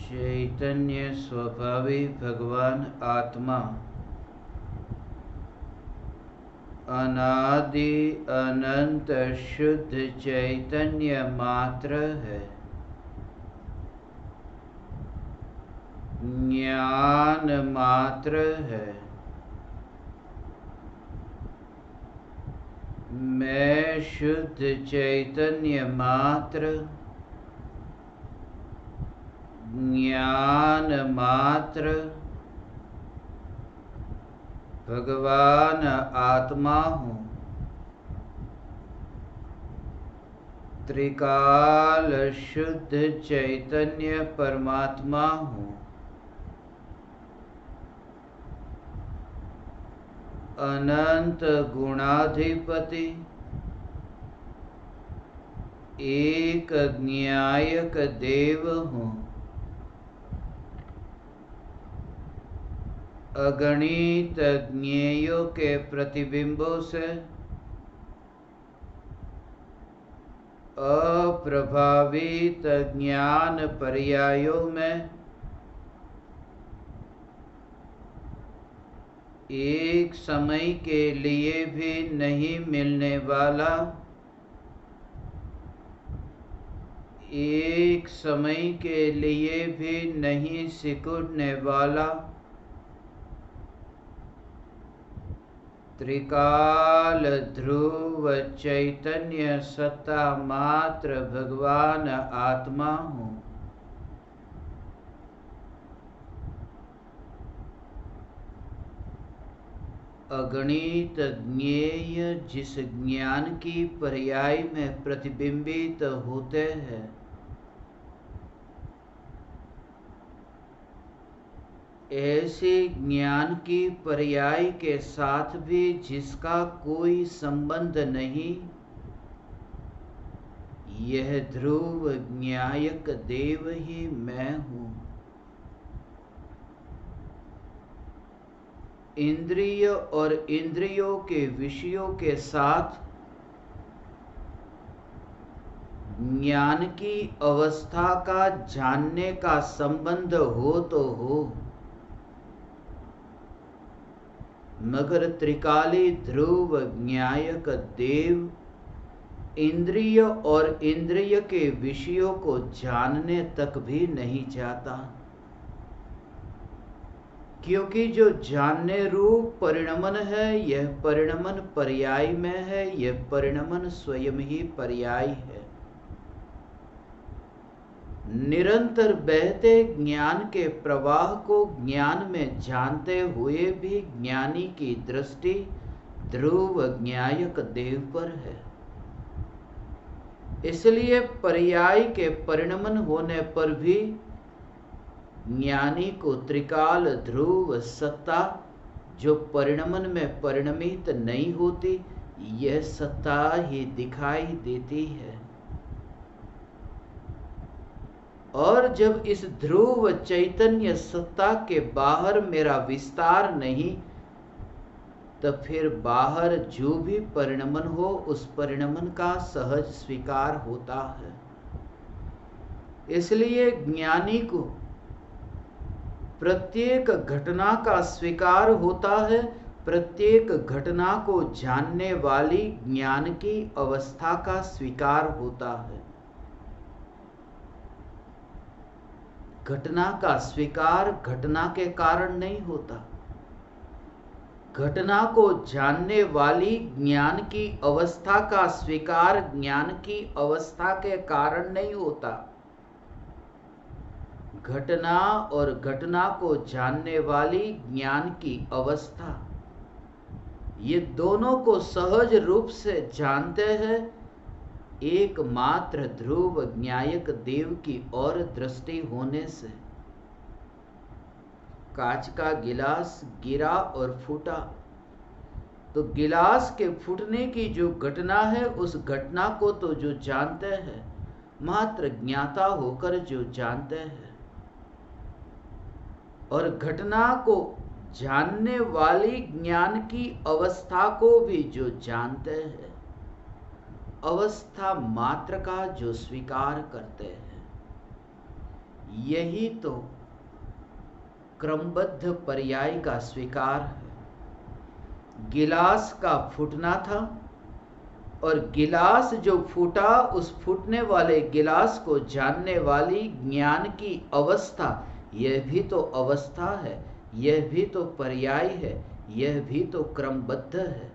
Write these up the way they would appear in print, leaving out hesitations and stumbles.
चैतन्य स्वभावी भगवान आत्मा अनादि अनंत शुद्ध चैतन्य मात्र है। ज्ञान मात्र है। मैं शुद्ध चैतन्य मात्र, ज्ञान मात्र, भगवान आत्मा हूँ। त्रिकाल शुद्ध चैतन्य परमात्मा हूँ। अनंत गुणाधिपति, एक ज्ञायक देव हूँ। अगणित ज्ञेयों के प्रतिबिंबों से अप्रभावित ज्ञान पर्यायों में एक समय के लिए भी नहीं मिलने वाला, एक समय के लिए भी नहीं सिकुड़ने वाला त्रिकाल ध्रुव चैतन्य सत्ता मात्र भगवान आत्मा हूँ। अगणित ज्ञेय जिस ज्ञान की पर्याय में प्रतिबिंबित होते हैं, ऐसे ज्ञान की पर्याय के साथ भी जिसका कोई संबंध नहीं, यह ध्रुव ज्ञायक देव ही मैं हूँ। इंद्रिय और इंद्रियों के विषयों के साथ ज्ञान की अवस्था का जानने का संबंध हो तो हो, मगर त्रिकाली ध्रुव ज्ञायक देव इंद्रिय और इंद्रिय के विषयों को जानने तक भी नहीं जाता, क्योंकि जो जानने रूप परिणमन है, यह परिणमन पर्याय में है, यह परिणमन स्वयं ही पर्याय है। निरंतर बहते ज्ञान के प्रवाह को ज्ञान में जानते हुए भी ज्ञानी की दृष्टि ध्रुव ज्ञायक देव पर है। इसलिए पर्याय के परिणमन होने पर भी ज्ञानी को त्रिकाल ध्रुव सत्ता, जो परिणमन में परिणमित नहीं होती, यह सत्ता ही दिखाई देती है। और जब इस ध्रुव चैतन्य सत्ता के बाहर मेरा विस्तार नहीं, तब फिर बाहर जो भी परिणमन हो, उस परिणमन का सहज स्वीकार होता है। इसलिए ज्ञानी को प्रत्येक घटना का स्वीकार होता है, प्रत्येक घटना को जानने वाली ज्ञान की अवस्था का स्वीकार होता है। घटना का स्वीकार घटना के कारण नहीं होता, घटना को जानने वाली ज्ञान की अवस्था का स्वीकार ज्ञान की अवस्था के कारण नहीं होता। घटना और घटना को जानने वाली ज्ञान की अवस्था, ये दोनों को सहज रूप से जानते हैं एकमात्र ध्रुव ज्ञायक देव की ओर दृष्टि होने से। कांच का गिलास गिरा और फूटा, तो गिलास के फूटने की जो घटना है, उस घटना को तो जो जानते हैं, मात्र ज्ञाता होकर जो जानते हैं, और घटना को जानने वाली ज्ञान की अवस्था को भी जो जानते हैं, अवस्था मात्र का जो स्वीकार करते हैं, यही तो क्रमबद्ध पर्याय का स्वीकार है। गिलास का फूटना था और गिलास जो फूटा, उस फूटने वाले गिलास को जानने वाली ज्ञान की अवस्था, यह भी तो अवस्था है, यह भी तो पर्याय है, यह भी तो क्रमबद्ध है।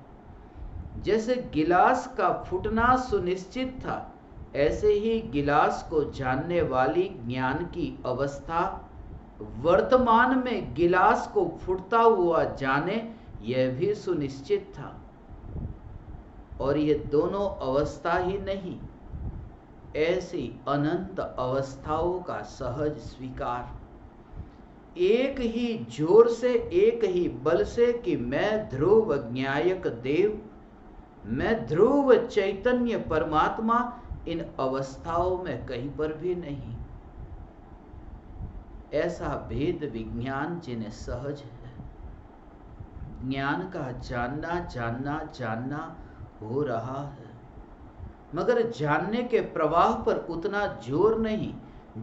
जैसे गिलास का फूटना सुनिश्चित था, ऐसे ही गिलास को जानने वाली ज्ञान की अवस्था वर्तमान में गिलास को फूटता हुआ जाने, यह भी सुनिश्चित था। और ये दोनों अवस्था ही नहीं, ऐसी अनंत अवस्थाओं का सहज स्वीकार, एक ही जोर से, एक ही बल से कि मैं ध्रुव ज्ञायक देव, मैं ध्रुव चैतन्य परमात्मा, इन अवस्थाओं में कहीं पर भी नहीं। ऐसा भेद विज्ञान जिन्हें सहज है, ज्ञान का जानना जानना जानना हो रहा है, मगर जानने के प्रवाह पर उतना जोर नहीं।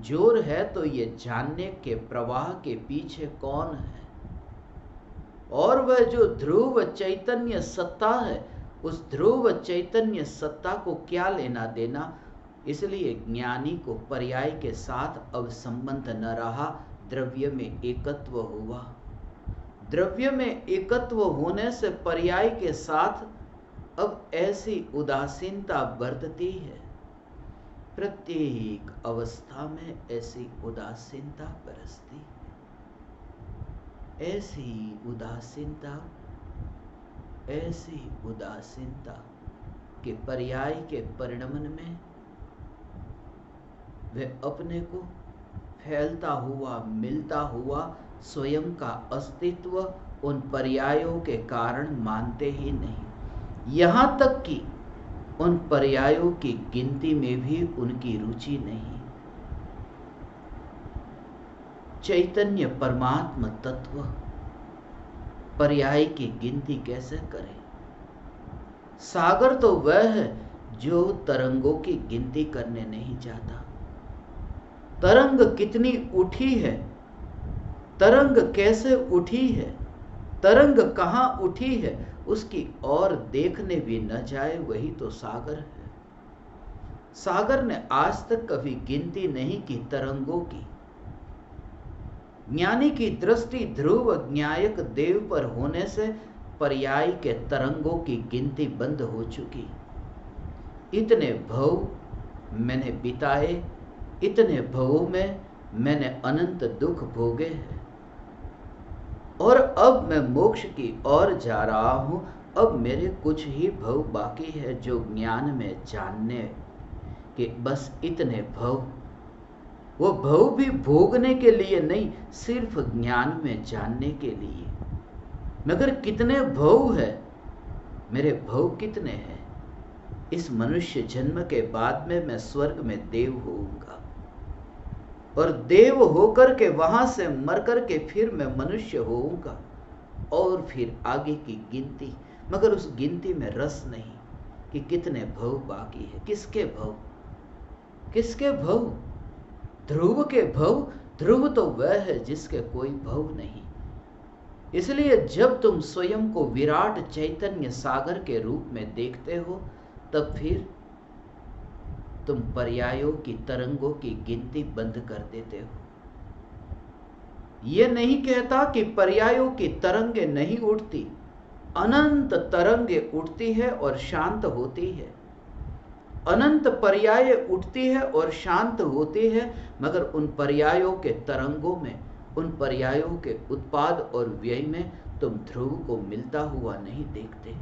जोर है तो ये जानने के प्रवाह के पीछे कौन है, और वह जो ध्रुव चैतन्य सत्ता है, उस ध्रुव चैतन्य सत्ता को क्या लेना देना। इसलिए ज्ञानी को पर्याय के साथ अब संबंध न रहा, द्रव्य में एकत्व हुआ। द्रव्य में एकत्व होने से पर्याय के साथ अब ऐसी उदासीनता बरतती है, प्रत्येक अवस्था में ऐसी उदासीनता बरसती है। ऐसी उदासीनता के पर्याय के परिणमन में वह अपने को फैलता हुआ, मिलता हुआ स्वयं का अस्तित्व उन पर्यायों के कारण मानते ही नहीं। यहां तक कि उन पर्यायों की गिनती में भी उनकी रुचि नहीं। चैतन्य परमात्म तत्व पर्याय की गिनती कैसे करे? सागर तो वह है जो तरंगों की गिनती करने नहीं चाहता। तरंग कितनी उठी है, तरंग कैसे उठी है, तरंग कहां उठी है, उसकी और देखने भी न जाए, वही तो सागर है। सागर ने आज तक कभी गिनती नहीं की तरंगों की। ज्ञानी की दृष्टि ध्रुव ज्ञायक देव पर होने से पर्याय के तरंगों की गिनती बंद हो चुकी। इतने भव मैंने बिताए, इतने भवों में मैंने अनंत दुख भोगे हैं, और अब मैं मोक्ष की ओर जा रहा हूं। अब मेरे कुछ ही भव बाकी है जो ज्ञान में जानने के, बस इतने भव। वो भव भी भोगने के लिए नहीं, सिर्फ ज्ञान में जानने के लिए। मगर कितने भव है, मेरे भव कितने हैं? इस मनुष्य जन्म के बाद में मैं स्वर्ग में देव होऊंगा, और देव होकर के वहां से मर कर के फिर मैं मनुष्य होऊंगा, और फिर आगे की गिनती। मगर उस गिनती में रस नहीं कि कितने भव बाकी है। किसके भव? किसके भव? ध्रुव के भव। ध्रुव तो वह है जिसके कोई भव नहीं। इसलिए जब तुम स्वयं को विराट चैतन्य सागर के रूप में देखते हो, तब फिर तुम पर्यायों की तरंगों की गिनती बंद कर देते हो। यह नहीं कहता कि पर्यायों की तरंगे नहीं उठती, अनंत तरंगे उठती है और शांत होती है। अनंत पर्याय उठती है और शांत होती है, मगर उन पर्यायों के तरंगों में, उन पर्यायों के उत्पाद और व्यय में तुम ध्रुव को मिलता हुआ नहीं देखते।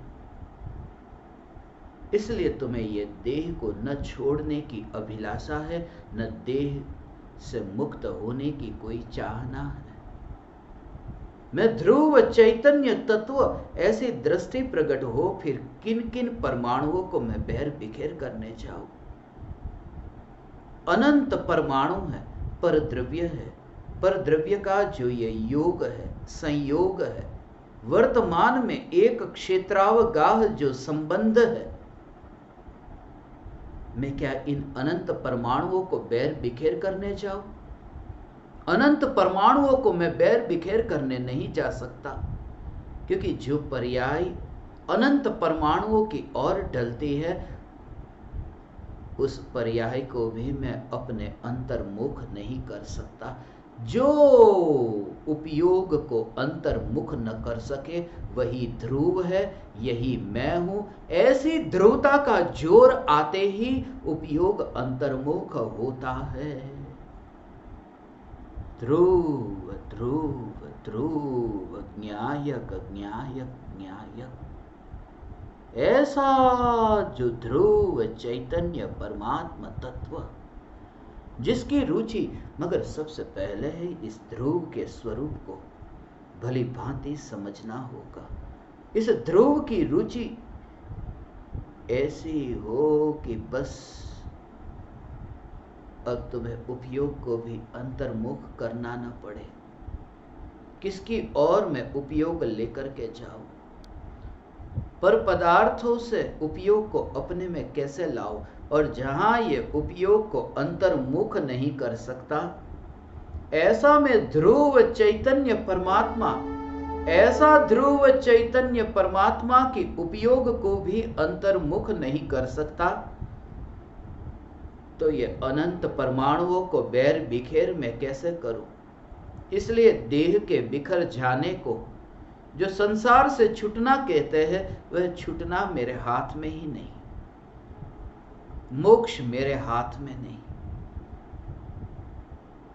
इसलिए तुम्हें यह देह को न छोड़ने की अभिलाषा है, न देह से मुक्त होने की कोई चाहना है। मैं ध्रुव चैतन्य तत्व, ऐसी दृष्टि प्रकट हो, फिर किन किन परमाणुओं को मैं बहर बिखेर करने जाऊं। अनंत परमाणु है, परद्रव्य है। परद्रव्य का जो ये योग है, संयोग है, वर्तमान में एक क्षेत्रावगाह जो संबंध है, मैं क्या इन अनंत परमाणुओं को बैर बिखेर करने जाऊं? अनंत परमाणुओं को मैं बैर बिखेर करने नहीं जा सकता, क्योंकि जो पर्याय अनंत परमाणुओं की ओर ढलती है, उस पर्याय को भी मैं अपने अंतर्मुख नहीं कर सकता। जो उपयोग को अंतर्मुख न कर सके वही ध्रुव है, यही मैं हूं। ऐसी ध्रुवता का जोर आते ही उपयोग अंतर्मुख होता है। ध्रुव ध्रुव ध्रुव, ज्ञायक ज्ञायक ज्ञायक, ऐसा जो ध्रुव चैतन्य परमात्मा तत्व, जिसकी रुचि, मगर सबसे पहले है इस ध्रुव के स्वरूप को भली भांति समझना होगा। इस ध्रुव की रुचि ऐसी हो कि बस अब तुम्हें उपयोग को भी अंतर्मुख करना न पड़े। किसकी ओर मैं उपयोग लेकर के जाऊं? पर पदार्थों से उपयोग को अपने में कैसे लाओ? और जहां ये उपयोग को अंतर्मुख नहीं कर सकता, ऐसा में ध्रुव चैतन्य परमात्मा, ऐसा ध्रुव चैतन्य परमात्मा की उपयोग को भी अंतर्मुख नहीं कर सकता, तो ये अनंत परमाणुओं को बैर बिखेर मैं कैसे करूं? इसलिए देह के बिखर जाने को जो संसार से छूटना कहते हैं, वह छूटना मेरे हाथ में ही नहीं, मोक्ष मेरे हाथ में नहीं,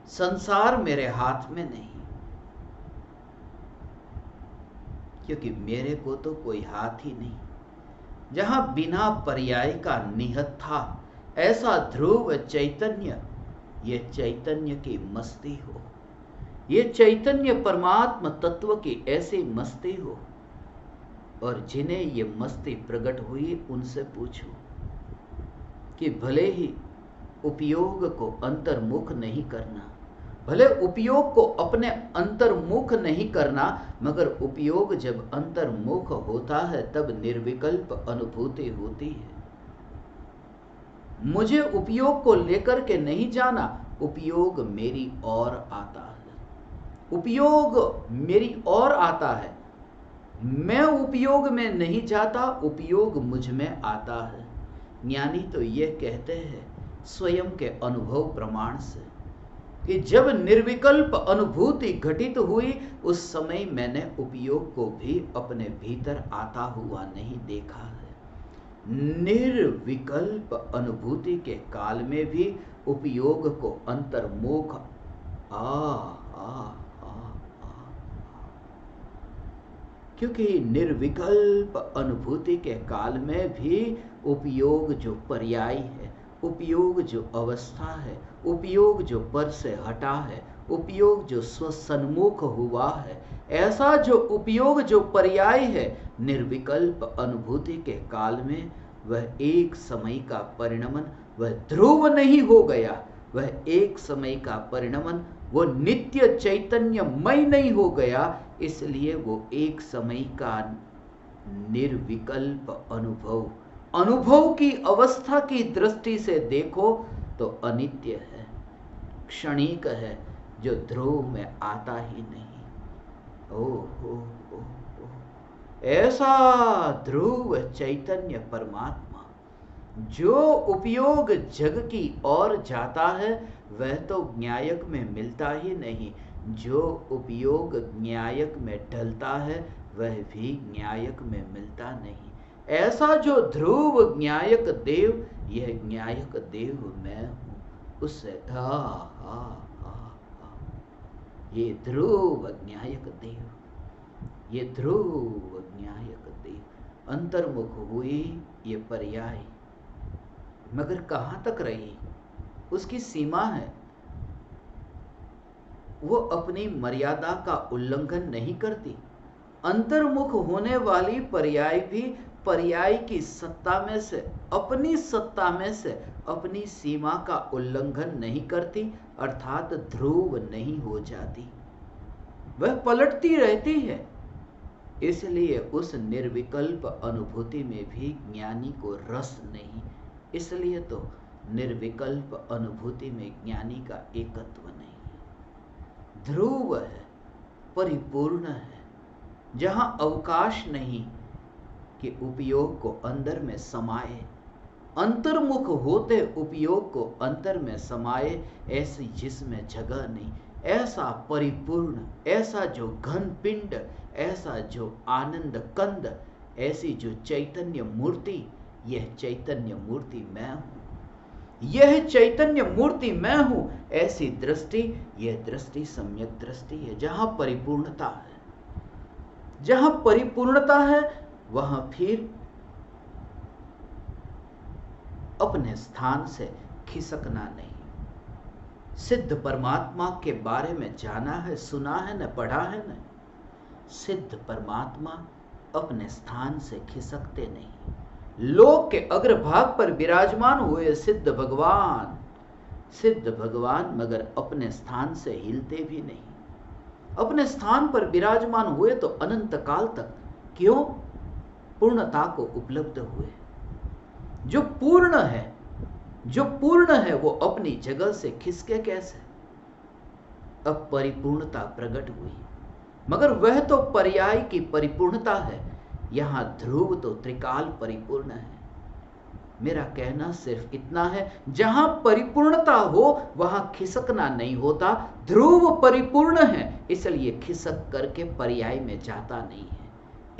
संसार मेरे हाथ में नहीं, क्योंकि मेरे को तो कोई हाथ ही नहीं। जहां बिना पर्याय का निहत था, ऐसा ध्रुव चैतन्य, ये चैतन्य की मस्ती हो, ये चैतन्य परमात्मा तत्व की ऐसी मस्ती हो। और जिन्हें ये मस्ती प्रकट हुई, उनसे पूछो कि भले ही उपयोग को अंतर्मुख नहीं करना, भले उपयोग को अपने अंतर्मुख नहीं करना, मगर उपयोग जब अंतर्मुख होता है तब निर्विकल्प अनुभूति होती है। मुझे उपयोग को लेकर के नहीं जाना, उपयोग मेरी ओर आता है, उपयोग मेरी ओर आता है। मैं उपयोग में नहीं जाता, उपयोग मुझ में आता है। ज्ञानी तो ये कहते हैं स्वयं के अनुभव प्रमाण से कि जब निर्विकल्प अनुभूति घटित हुई, उस समय मैंने उपयोग को भी अपने भीतर आता हुआ नहीं देखा है। निर्विकल्प अनुभूति के काल में भी उपयोग को अंतर्मुख क्योंकि निर्विकल्प अनुभूति के काल में भी उपयोग जो पर्याय है, उपयोग जो अवस्था है, उपयोग जो पर से हटा है, उपयोग जो स्वसन्मुख हुआ है, ऐसा जो उपयोग जो पर्याय है निर्विकल्प अनुभूति के काल में, वह एक समय का परिणमन, वह ध्रुव नहीं हो गया, वह एक समय का परिणमन, वो नित्य चैतन्यमय नहीं हो गया, इसलिए वो एक समय का निर्विकल्प अनुभव, अनुभव की अवस्था की दृष्टि से देखो तो अनित्य है, क्षणिक है, जो ध्रुव में आता ही नहीं। ओ ऐसा ध्रुव चैतन्य परमात्मा जो उपयोग जग की ओर जाता है, वह तो न्यायक में मिलता ही नहीं, जो उपयोग न्यायक में ढलता है वह भी न्यायक में मिलता नहीं। ऐसा जो ध्रुव न्यायक देव, यह न्यायक देव मैं हूं, उससे ये ध्रुव न्यायक देव, ये ध्रुव न्यायक देव अंतर्मुख हुई ये पर्याय, मगर कहां तक रही? उसकी सीमा है, वो अपनी मर्यादा का उल्लंघन नहीं करती। अंतर्मुख होने वाली पर्याय भी पर्याय की सत्ता में से, अपनी सत्ता में से अपनी सीमा का उल्लंघन नहीं करती, अर्थात ध्रुव नहीं हो जाती, वह पलटती रहती है। इसलिए उस निर्विकल्प अनुभूति में भी ज्ञानी को रस नहीं, इसलिए तो निर्विकल्प अनुभूति में ज्ञानी का एकत्व नहीं। ध्रुव है, परिपूर्ण है, जहां अवकाश नहीं कि उपयोग को अंदर में समाये, अंतर्मुख होते उपयोग को अंतर में समाये, ऐसी जिसमें जगह नहीं, ऐसा परिपूर्ण, ऐसा जो घन पिंड, ऐसा जो आनंद कंद, ऐसी जो चैतन्य मूर्ति, यह चैतन्य मूर्ति मैं हूं, यह चैतन्य मूर्ति मैं हूं, ऐसी दृष्टि, यह दृष्टि सम्यक दृष्टि है। जहां परिपूर्णता है, जहां परिपूर्णता है, वहां फिर अपने स्थान से खिसकना नहीं। सिद्ध परमात्मा के बारे में जाना है, सुना है न, पढ़ा है न। सिद्ध परमात्मा अपने स्थान से खिसकते नहीं। लोक के अग्रभाग पर विराजमान हुए सिद्ध भगवान, सिद्ध भगवान मगर अपने स्थान से हिलते भी नहीं। अपने स्थान पर विराजमान हुए तो अनंत काल तक, क्यों? पूर्णता को उपलब्ध हुए। जो पूर्ण है, जो पूर्ण है, वो अपनी जगह से खिसके कैसे? अब परिपूर्णता प्रकट हुई, मगर वह तो पर्याय की परिपूर्णता है। यहां ध्रुव तो त्रिकाल परिपूर्ण है। मेरा कहना सिर्फ इतना है, जहां परिपूर्णता हो वहां खिसकना नहीं होता। ध्रुव परिपूर्ण है, इसलिए खिसक करके पर्याय में जाता नहीं है,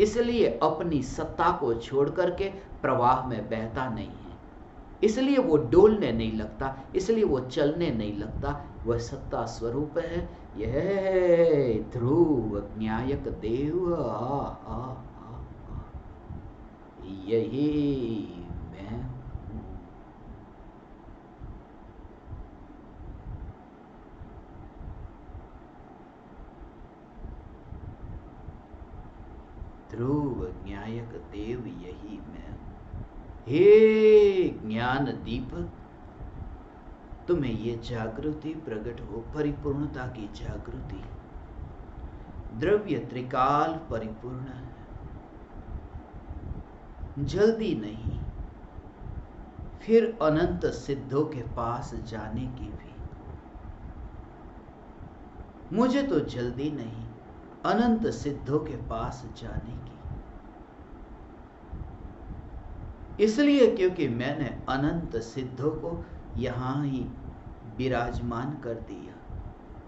इसलिए अपनी सत्ता को छोड़ करके प्रवाह में बहता नहीं है, इसलिए वो डोलने नहीं लगता, इसलिए वो चलने नहीं लगता। वह सत्ता स्वरूप है। यह ध्रुव न्यायक देव यही मैं हूं। ध्रुव न्यायक देव यही मैं हूं। हे ज्ञान दीपक, तुम्हें ये जागृति प्रकट हो, परिपूर्णता की जागृति। द्रव्य त्रिकाल परिपूर्ण है, जल्दी नहीं, फिर अनंत सिद्धों के पास जाने की भी। मुझे तो जल्दी नहीं अनंत सिद्धों के पास जाने की, इसलिए क्योंकि मैंने अनंत सिद्धों को यहां ही विराजमान कर दिया।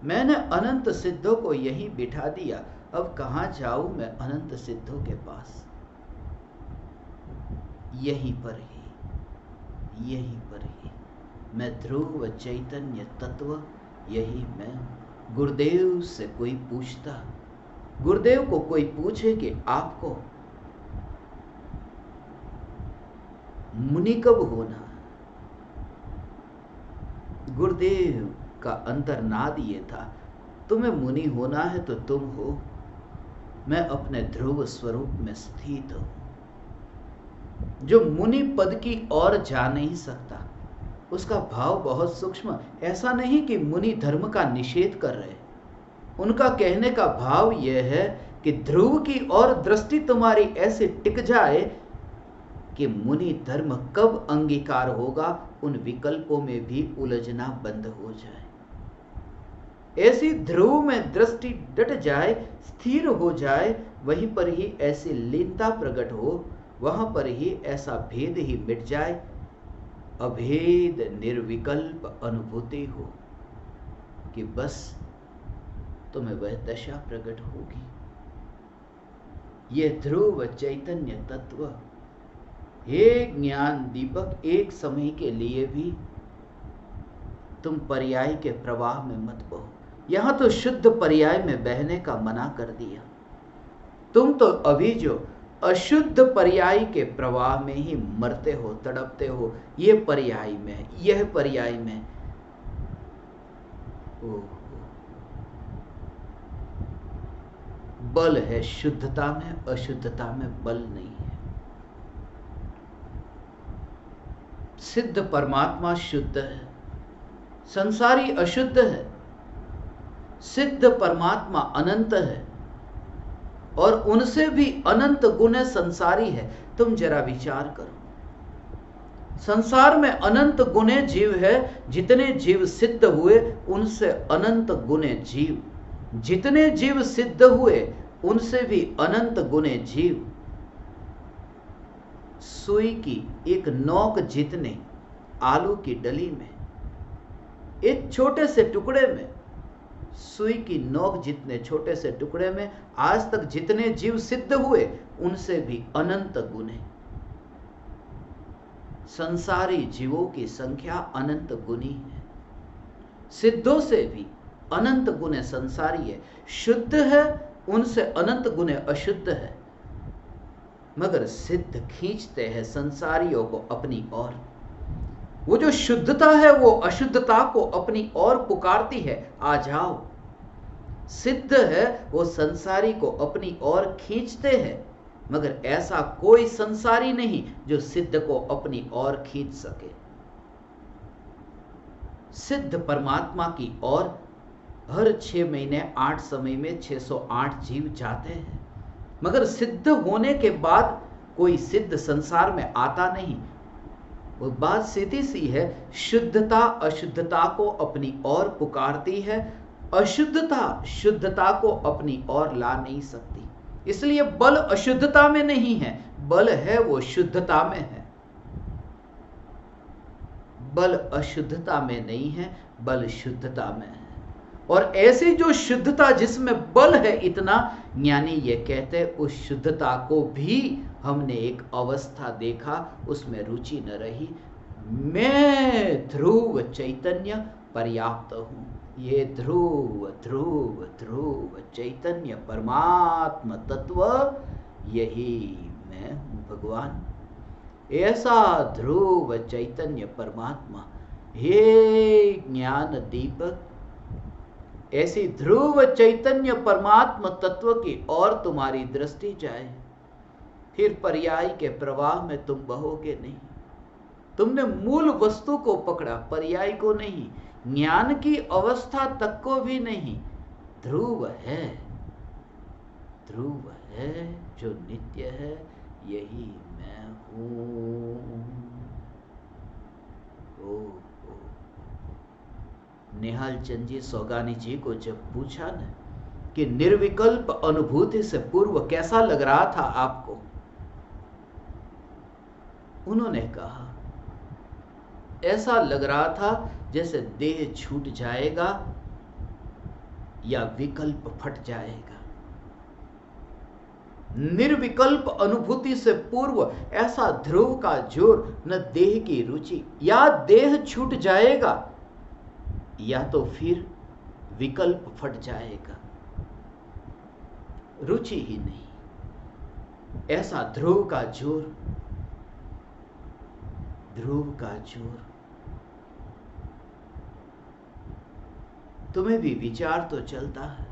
मैंने अनंत सिद्धों को यहीं बिठा दिया। अब कहां जाऊं मैं अनंत सिद्धों के पास? यहीं पर ही, यहीं पर ही मैं ध्रुव चैतन्य तत्व, यही मैं हूं। गुरुदेव से कोई पूछता, गुरुदेव को कोई पूछे कि आपको मुनि कब होना? गुरुदेव का अंतर्नाद ये था, तुम्हें मुनि होना है तो तुम हो। मैं अपने ध्रुव स्वरूप में स्थित हूं, जो मुनि पद की ओर जा नहीं सकता। उसका भाव बहुत सूक्ष्म, ऐसा नहीं कि मुनि धर्म का निषेध कर रहे। उनका कहने का भाव यह है कि ध्रुव की ओर दृष्टि तुम्हारी ऐसे टिक जाए कि मुनि धर्म कब अंगीकार होगा, उन विकल्पों में भी उलझना बंद हो जाए। ऐसी ध्रुव में दृष्टि डट जाए, स्थिर हो जाए, वहीं पर ही ऐसी लीनता प्रकट हो, वहां पर ही ऐसा भेद ही मिट जाए, अभेद निर्विकल्प अनुभूति हो कि बस तुम्हें वह दशा प्रकट होगी। यह ध्रुव चैतन्य तत्व, हे ज्ञान दीपक, एक समय के लिए भी तुम पर्याय के प्रवाह में मत बहो। यहां तो शुद्ध पर्याय में बहने का मना कर दिया। तुम तो अभी जो अशुद्ध पर्याय के प्रवाह में ही मरते हो, तड़पते हो। ये पर्याय में, यह पर्याय में। बल है शुद्धता में, अशुद्धता में बल नहीं है। सिद्ध परमात्मा शुद्ध है, संसारी अशुद्ध है। सिद्ध परमात्मा अनंत है और उनसे भी अनंत गुने संसारी है। तुम जरा विचार करो, संसार में अनंत गुने जीव है। जितने जीव सिद्ध हुए उनसे अनंत गुने जीव, जितने जीव सिद्ध हुए उनसे भी अनंत गुने जीव सुई की एक नोक जितने आलू की डली में, एक छोटे से टुकड़े में, सुई की नोक जितने छोटे से टुकड़े में आज तक जितने जीव सिद्ध हुए उनसे भी अनंत गुने। संसारी जीवों की संख्या अनंत गुनी है, सिद्धों से भी अनंत गुने संसारी है। शुद्ध है उनसे अनंत गुने अशुद्ध है, मगर सिद्ध खींचते हैं संसारियों को अपनी ओर। वो जो शुद्धता है वो अशुद्धता को अपनी ओर पुकारती है, आ जाओ। सिद्ध है वो संसारी को अपनी ओर खींचते हैं, मगर ऐसा कोई संसारी नहीं जो सिद्ध को अपनी ओर खींच सके। सिद्ध परमात्मा की ओर हर 6 महीने 8 समय में 608 जीव जाते हैं, मगर सिद्ध होने के बाद कोई सिद्ध संसार में आता नहीं। वो बात सीधी सी है, शुद्धता अशुद्धता को अपनी ओर पुकारती है, अशुद्धता शुद्धता को अपनी ओर ला नहीं सकती। इसलिए बल अशुद्धता में नहीं है, बल है वो शुद्धता में है। बल अशुद्धता में नहीं है, बल शुद्धता में है। और ऐसी जो शुद्धता जिसमें बल है इतना, ज्ञानी ये कहते उस शुद्धता को भी हमने एक अवस्था देखा, उसमें रुचि न रही। मैं ध्रुव चैतन्य पर्याप्त हूं। ये ध्रुव ध्रुव ध्रुव चैतन्य परमात्मा तत्व, यही मैं हूं भगवान। ऐसा ध्रुव चैतन्य परमात्मा, हे ज्ञान दीपक, ऐसी ध्रुव चैतन्य परमात्मा तत्व की ओर तुम्हारी दृष्टि जाए, फिर पर्याय के प्रवाह में तुम बहोगे नहीं। तुमने मूल वस्तु को पकड़ा, पर्याय को नहीं, ज्ञान की अवस्था तक को भी नहीं। ध्रुव है, ध्रुव है जो नित्य है, यही मैं हूं। निहाल चंद जी सोगानी जी को जब पूछा न कि निर्विकल्प अनुभूति से पूर्व कैसा लग रहा था आपको, उन्होंने कहा ऐसा लग रहा था जैसे देह छूट जाएगा या विकल्प फट जाएगा। निर्विकल्प अनुभूति से पूर्व ऐसा ध्रुव का जोर, न देह की रुचि, या देह छूट जाएगा या तो फिर विकल्प फट जाएगा, रुचि ही नहीं। ऐसा ध्रुव का जोर, ध्रुव का जोर। तुम्हें भी विचार तो चलता है,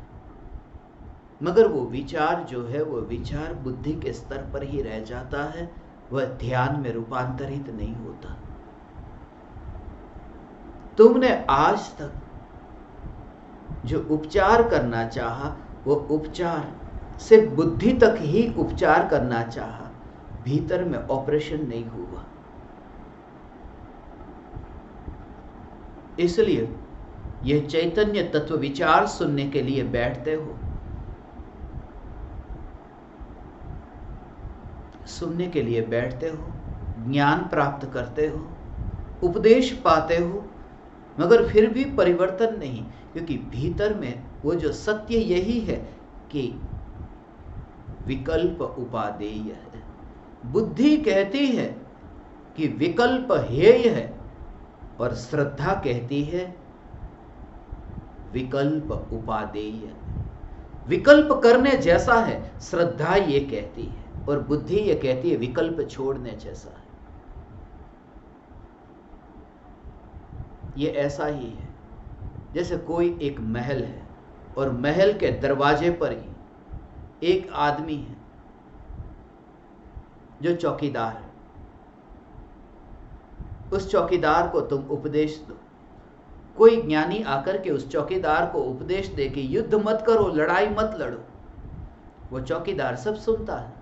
मगर वो विचार जो है वो विचार बुद्धि के स्तर पर ही रह जाता है, वह ध्यान में रूपांतरित नहीं होता। तुमने आज तक जो उपचार करना चाहा, वो उपचार सिर्फ बुद्धि तक ही उपचार करना चाहा, भीतर में ऑपरेशन नहीं हुआ। इसलिए यह चैतन्य तत्व विचार सुनने के लिए बैठते हो, सुनने के लिए बैठते हो, ज्ञान प्राप्त करते हो, उपदेश पाते हो, मगर फिर भी परिवर्तन नहीं, क्योंकि भीतर में वो जो सत्य यही है कि विकल्प उपादेय है। बुद्धि कहती है कि विकल्प हेय है, और श्रद्धा कहती है विकल्प उपादेय। विकल्प करने जैसा है श्रद्धा ये कहती है, और बुद्धि ये कहती है विकल्प छोड़ने जैसा है। ये ऐसा ही है जैसे कोई एक महल है और महल के दरवाजे पर ही एक आदमी है जो चौकीदार है। उस चौकीदार को तुम उपदेश दो, कोई ज्ञानी आकर के उस चौकीदार को उपदेश दे कि युद्ध मत करो, लड़ाई मत लड़ो, वो चौकीदार सब सुनता है।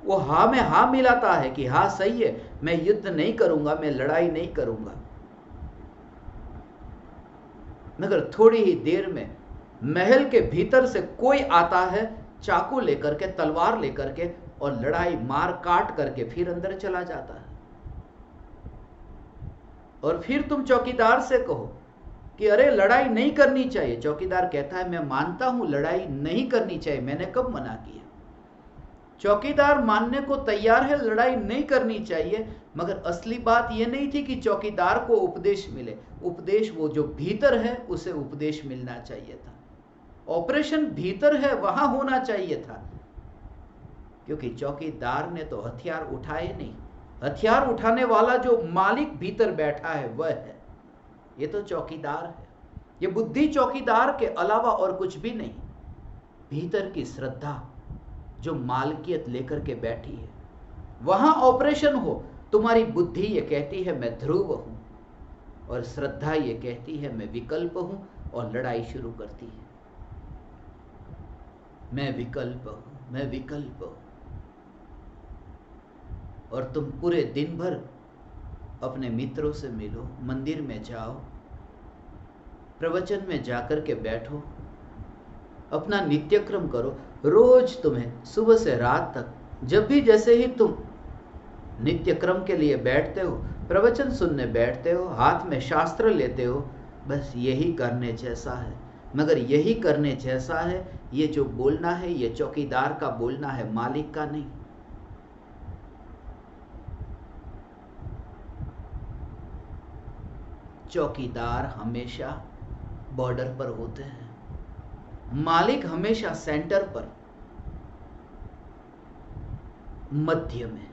वो हाँ में हाँ मिलाता है कि हाँ सही है, मैं युद्ध नहीं करूंगा, मैं लड़ाई नहीं करूंगा। मगर थोड़ी ही देर में महल के भीतर से कोई आता है चाकू लेकर के, तलवार लेकर के, और लड़ाई मार काट करके फिर अंदर चला जाता है। और फिर तुम चौकीदार से कहो कि अरे लड़ाई नहीं करनी चाहिए। चौकीदार कहता है मैं मानता हूं लड़ाई नहीं करनी चाहिए, मैंने कब मना किया। चौकीदार मानने को तैयार है लड़ाई नहीं करनी चाहिए, मगर असली बात यह नहीं थी कि चौकीदार को उपदेश मिले। उपदेश वो जो भीतर है उसे उपदेश मिलना चाहिए था। ऑपरेशन भीतर है वहां होना चाहिए था, क्योंकि चौकीदार ने तो हथियार उठाए नहीं। हथियार उठाने वाला जो मालिक भीतर बैठा है वह है, ये तो चौकीदार है। ये बुद्धि चौकीदार के अलावा और कुछ भी नहीं। भीतर की श्रद्धा जो मालकियत लेकर के बैठी है, वहां ऑपरेशन हो। तुम्हारी बुद्धि ये कहती है मैं ध्रुव हूं, और श्रद्धा ये कहती है मैं विकल्प हूं, और लड़ाई शुरू करती है। मैं विकल्प हूं, मैं विकल्प हूं। और तुम पूरे दिन भर अपने मित्रों से मिलो, मंदिर में जाओ, प्रवचन में जाकर के बैठो, अपना नित्यक्रम करो। रोज तुम्हें सुबह से रात तक, जब भी जैसे ही तुम नित्यक्रम के लिए बैठते हो, प्रवचन सुनने बैठते हो, हाथ में शास्त्र लेते हो, बस यही करने जैसा है। मगर यही करने जैसा है, ये जो बोलना है ये चौकीदार का बोलना है, मालिक का नहीं। चौकीदार हमेशा बॉर्डर पर होते हैं, मालिक हमेशा सेंटर पर, मध्य में।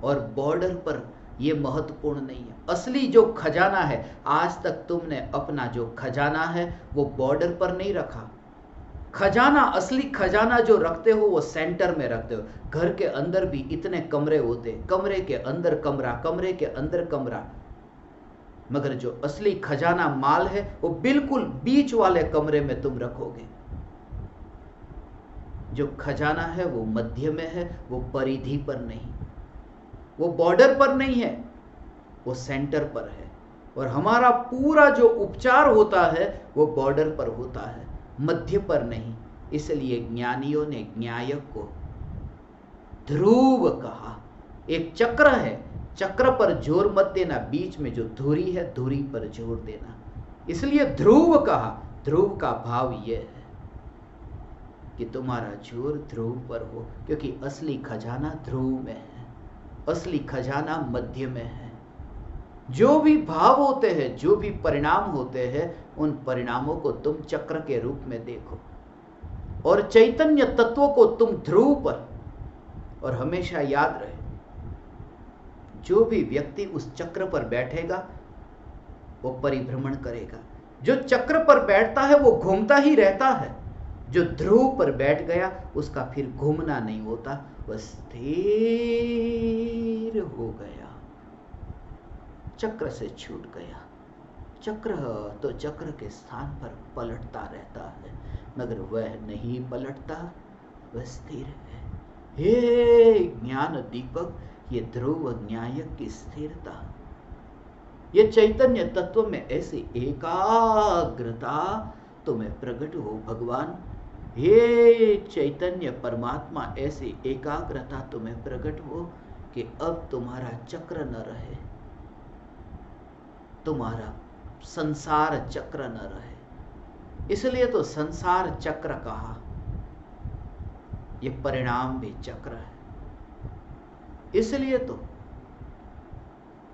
और बॉर्डर पर यह महत्वपूर्ण नहीं है। असली जो खजाना है, आज तक तुमने अपना जो खजाना है वो बॉर्डर पर नहीं रखा। खजाना, असली खजाना जो रखते हो वो सेंटर में रखते हो। घर के अंदर भी इतने कमरे होते, कमरे के अंदर कमरा, कमरे के अंदर कमरा, मगर जो असली खजाना माल है वो बिल्कुल बीच वाले कमरे में तुम रखोगे। जो खजाना है वो मध्य में है, वो परिधि पर नहीं, वो बॉर्डर पर नहीं है, वो सेंटर पर है। और हमारा पूरा जो उपचार होता है वो बॉर्डर पर होता है, मध्य पर नहीं। इसलिए ज्ञानियों ने न्यायक को ध्रुव कहा। एक चक्र है, चक्र पर जोर मत देना, बीच में जो धुरी है धुरी पर जोर देना, इसलिए ध्रुव कहा। ध्रुव का भाव यह है कि तुम्हारा जोर ध्रुव पर हो, क्योंकि असली खजाना ध्रुव में है, असली खजाना मध्य में है। जो भी भाव होते हैं, जो भी परिणाम होते हैं, उन परिणामों को तुम चक्र के रूप में देखो, और चैतन्य तत्वों को तुम ध्रुव पर। और हमेशा याद रहे, जो भी व्यक्ति उस चक्र पर बैठेगा वो परिभ्रमण करेगा। जो चक्र पर बैठता है वो घूमता ही रहता है। जो ध्रुव पर बैठ गया उसका फिर घूमना नहीं होता, वह स्थिर हो गया, चक्र से छूट गया। चक्र तो चक्र के स्थान पर पलटता रहता है, मगर वह नहीं पलटता, वह स्थिर है। हे ज्ञान दीपक, ये ध्रुव न्यायक की स्थिरता, ये चैतन्य तत्व में ऐसी एकाग्रता तुम्हें प्रकट हो भगवान। हे चैतन्य परमात्मा, ऐसी एकाग्रता तुम्हें प्रकट हो कि अब तुम्हारा चक्र न रहे, तुम्हारा संसार चक्र न रहे। इसलिए तो संसार चक्र कहा, ये परिणाम भी चक्र है। इसलिए तो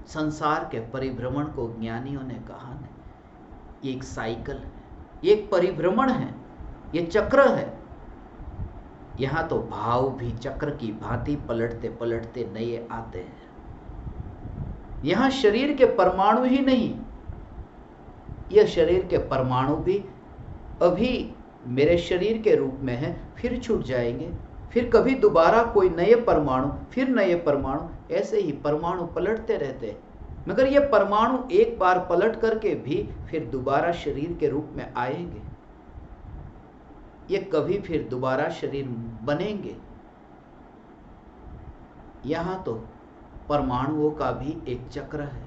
संसार के परिभ्रमण को ज्ञानियों ने कहा नहीं, ये एक साइकिल है, ये एक परिभ्रमण है, ये चक्र है। यहां तो भाव भी चक्र की भांति पलटते पलटते नए आते हैं। यहां शरीर के परमाणु ही नहीं, यह शरीर के परमाणु भी अभी मेरे शरीर के रूप में है, फिर छूट जाएंगे, फिर कभी दोबारा कोई नए परमाणु, फिर नए परमाणु, ऐसे ही परमाणु पलटते रहते हैं। मगर ये परमाणु एक बार पलट करके भी फिर दोबारा शरीर के रूप में आएंगे, ये कभी फिर दोबारा शरीर बनेंगे। यहां तो परमाणुओं का भी एक चक्र है,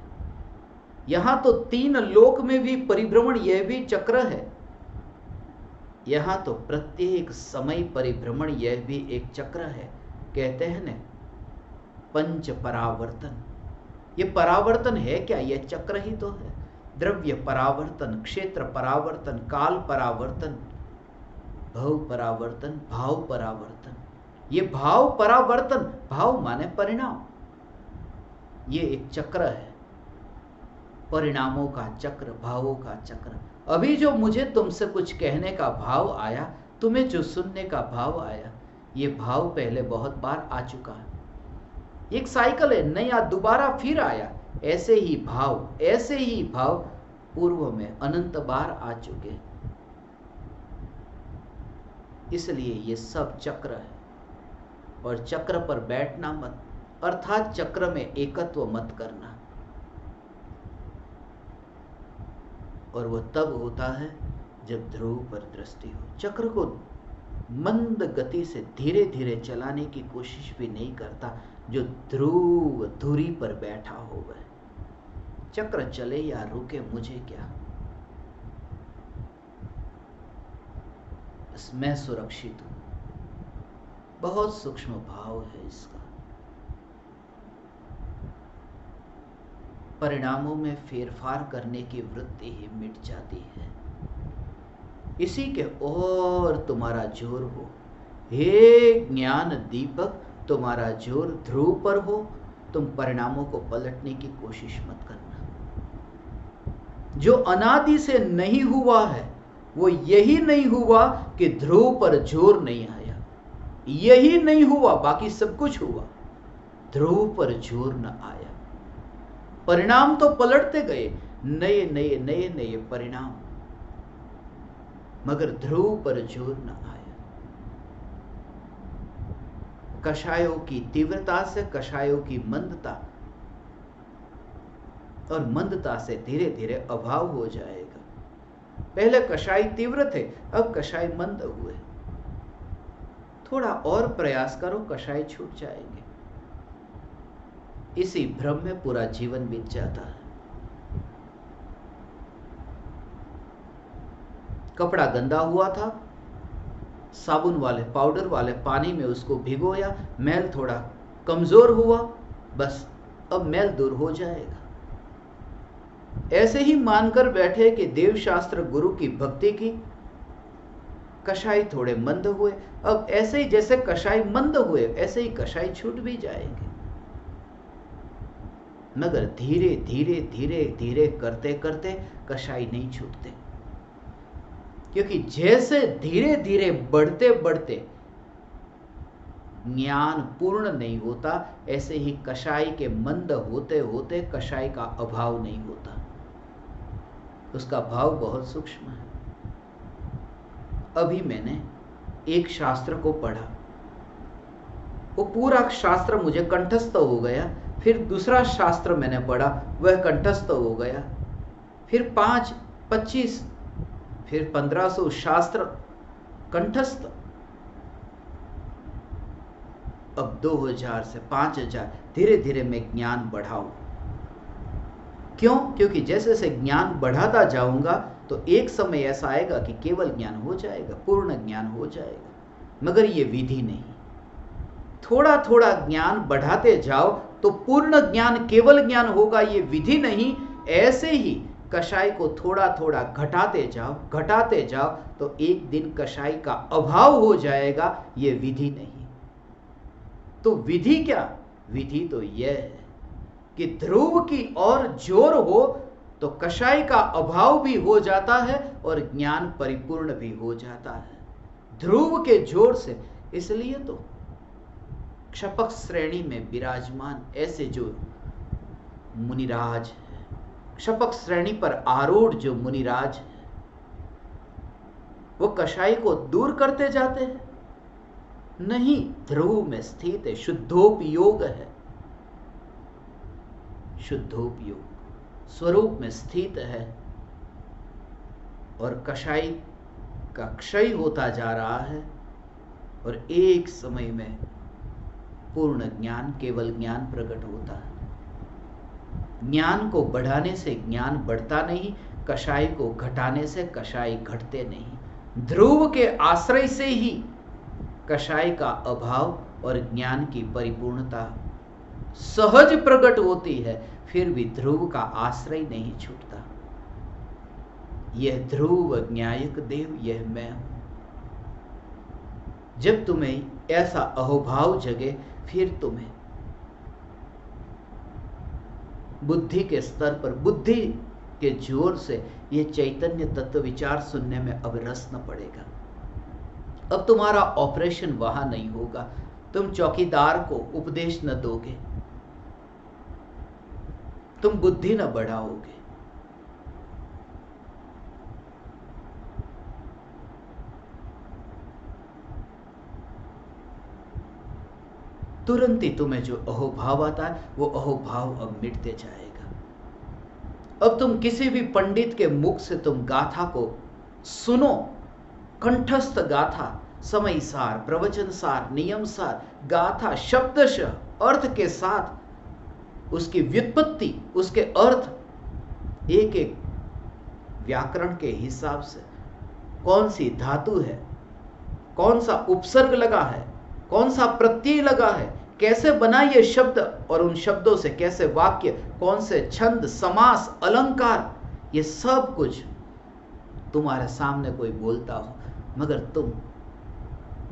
यहां तो 3 लोक में भी परिभ्रमण, यह भी चक्र है। यहां तो प्रत्येक समय परिभ्रमण यह भी एक चक्र है। कहते हैं न पंच परावर्तन। ये परावर्तन है क्या? यह चक्र ही तो है। द्रव्य परावर्तन, क्षेत्र परावर्तन, काल परावर्तन, भव परावर्तन, भाव परावर्तन। ये भाव परावर्तन, भाव माने परिणाम, ये एक चक्र है। परिणामों का चक्र, भावों का चक्र। अभी जो मुझे तुमसे कुछ कहने का भाव आया, तुम्हें जो सुनने का भाव आया, ये भाव पहले बहुत बार आ चुका है। एक साइकिल है, नया दोबारा फिर आया। ऐसे ही भाव पूर्व में अनंत बार आ चुके। इसलिए ये सब चक्र है। और चक्र पर बैठना मत, अर्थात चक्र में एकत्व मत करना। और वो तब होता है जब ध्रुव पर दृष्टि हो। चक्र को मंद गति से धीरे धीरे चलाने की कोशिश भी नहीं करता। जो ध्रुव धुरी पर बैठा हो वह, चक्र चले या रुके मुझे क्या, बस मैं सुरक्षित हूं। बहुत सूक्ष्म भाव है इसका। परिणामों में फेरफार करने की वृत्ति ही मिट जाती है। इसी के और तुम्हारा जोर हो। हे ज्ञान दीपक, तुम्हारा जोर ध्रुव पर हो। तुम परिणामों को पलटने की कोशिश मत करना। जो अनादि से नहीं हुआ है वो यही नहीं हुआ कि ध्रुव पर जोर नहीं आया। यही नहीं हुआ, बाकी सब कुछ हुआ, ध्रुव पर जोर न आया। परिणाम तो पलटते गए, नए नए नए नए परिणाम, मगर ध्रुव पर जोर न आया। कषायों की तीव्रता से कषायों की मंदता, और मंदता से धीरे धीरे अभाव हो जाएगा। पहले कषाय तीव्र थे, अब कषाय मंद हुए। थोड़ा और प्रयास करो, कषाय छूट जाएंगे। इसी भ्रम में पूरा जीवन बीत जाता है। कपड़ा गंदा हुआ था, साबुन वाले पाउडर वाले पानी में उसको भिगोया, मैल थोड़ा कमजोर हुआ, बस अब मैल दूर हो जाएगा। ऐसे ही मानकर बैठे कि देव शास्त्र गुरु की भक्ति की, कषाय थोड़े मंद हुए, अब ऐसे ही जैसे कषाय मंद हुए ऐसे ही कषाय छूट भी जाएंगे। मगर धीरे धीरे धीरे धीरे करते करते कषाय नहीं छूटते, क्योंकि जैसे धीरे धीरे बढ़ते बढ़ते ज्ञान पूर्ण नहीं होता, ऐसे ही कषाय के मंद होते होते कषाय का अभाव नहीं होता। उसका भाव बहुत सूक्ष्म है। अभी मैंने एक शास्त्र को पढ़ा, वो पूरा शास्त्र मुझे कंठस्थ हो गया। फिर दूसरा शास्त्र मैंने पढ़ा, वह कंठस्थ हो गया। फिर 5, 25, फिर 1500 शास्त्र कंठस्थ। अब 2000 से 5000 धीरे धीरे मैं ज्ञान बढ़ाऊं। क्यों? क्योंकि जैसे जैसे ज्ञान बढ़ाता जाऊंगा तो एक समय ऐसा आएगा कि केवल ज्ञान हो जाएगा, पूर्ण ज्ञान हो जाएगा। मगर ये विधि नहीं। थोड़ा थोड़ा ज्ञान बढ़ाते जाओ तो पूर्ण ज्ञान, केवल ज्ञान होगा, ये विधि नहीं। ऐसे ही कषाय को थोड़ा थोड़ा घटाते जाओ तो एक दिन कषाय का अभाव हो जाएगा, ये विधि नहीं। तो विधि क्या? विधि तो यह है कि ध्रुव की ओर जोर हो तो कषाय का अभाव भी हो जाता है और ज्ञान परिपूर्ण भी हो जाता है, ध्रुव के जोर से। इसलिए तो क्षपक श्रेणी में विराजमान ऐसे जो मुनिराज है, क्षपक श्रेणी पर आरूढ़ जो मुनिराज है, वो कषाय को दूर करते जाते हैं? नहीं, ध्रुव में स्थित है, शुद्धोपयोग है। शुद्धोपयोग स्वरूप में स्थित है और कषाय का क्षय होता जा रहा है और एक समय में पूर्ण ज्ञान, केवल ज्ञान प्रकट होता है। ज्ञान को बढ़ाने से ज्ञान बढ़ता नहीं, कषाय को घटाने से कषाय घटते नहीं। ध्रुव के आश्रय से ही कषाय का अभाव और ज्ञान की परिपूर्णता सहज प्रकट होती है, फिर भी ध्रुव का आश्रय नहीं छूटता। यह ध्रुव न्यायक देव, यह मैं हूं। जब तुम्हें ऐसा अहोभाव जगे, फिर तुम्हें बुद्धि के स्तर पर, बुद्धि के जोर से यह चैतन्य तत्व विचार सुनने में अब रस न पड़ेगा। अब तुम्हारा ऑपरेशन वहां नहीं होगा, तुम चौकीदार को उपदेश न दोगे, तुम बुद्धि न बढ़ाओगे। तुरंत ही तुम्हें जो अहोभाव आता है वो अहोभाव अब मिटते जाएगा। अब तुम किसी भी पंडित के मुख से तुम गाथा को सुनो, कंठस्थ गाथा, समय सार, प्रवचन सार, नियम सार गाथा, शब्दशः अर्थ के साथ उसकी व्युत्पत्ति, उसके अर्थ एक एक व्याकरण के हिसाब से, कौन सी धातु है, कौन सा उपसर्ग लगा है, कौन सा प्रत्यय लगा है, कैसे बना ये शब्द और उन शब्दों से कैसे वाक्य, कौन से छंद, समास, अलंकार, ये सब कुछ तुम्हारे सामने कोई बोलता हो मगर तुम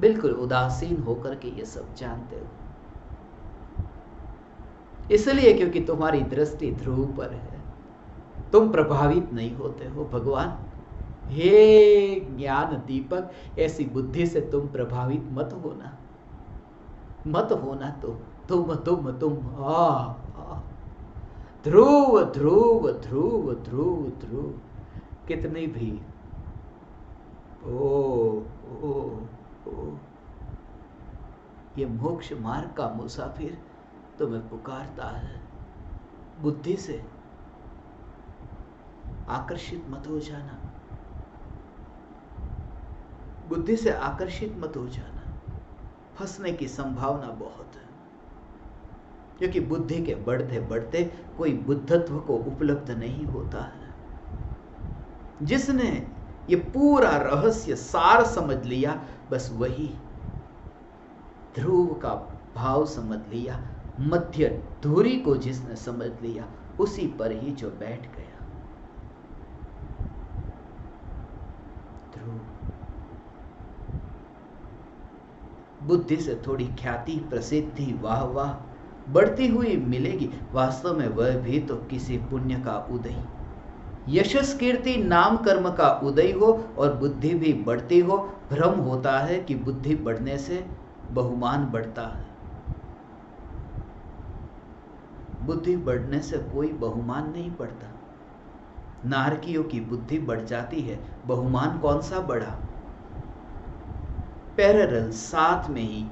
बिल्कुल उदासीन होकर के ये सब जानते हो। इसलिए क्योंकि तुम्हारी दृष्टि ध्रुव पर है, तुम प्रभावित नहीं होते हो। भगवान हे ज्ञान दीपक, ऐसी बुद्धि से तुम प्रभावित मत होना, मत होना। तुम ध्रुव ध्रुव ध्रुव ध्रुव ध्रुव, कितनी भी ओ ये मोक्ष मार्ग का मुसाफिर तुम्हें पुकारता है। बुद्धि से आकर्षित मत हो जाना, बुद्धि से आकर्षित मत हो जाना, फंसने की संभावना बहुत है। क्योंकि बुद्धि के बढ़ते बढ़ते कोई बुद्धत्व को उपलब्ध नहीं होता है। जिसने ये पूरा रहस्य सार समझ लिया, बस वही ध्रुव का भाव समझ लिया, मध्य धुरी को जिसने समझ लिया, उसी पर ही जो बैठ गया। ध्रुव बुद्धि से थोड़ी ख्याति, प्रसिद्धि, वाह वाह बढ़ती हुई मिलेगी, वास्तव में वह भी तो किसी पुण्य का उदय, यशस कीर्ति नाम कर्म का उदय हो और बुद्धि भी बढ़ती हो। भ्रम होता है कि बुद्धि बढ़ने से बहुमान बढ़ता है। बुद्धि बढ़ने से कोई बहुमान नहीं बढ़ता। नारकियों की बुद्धि बढ़ जाती है, बहुमान कौन सा बढ़ा। पैरेलल साथ में ही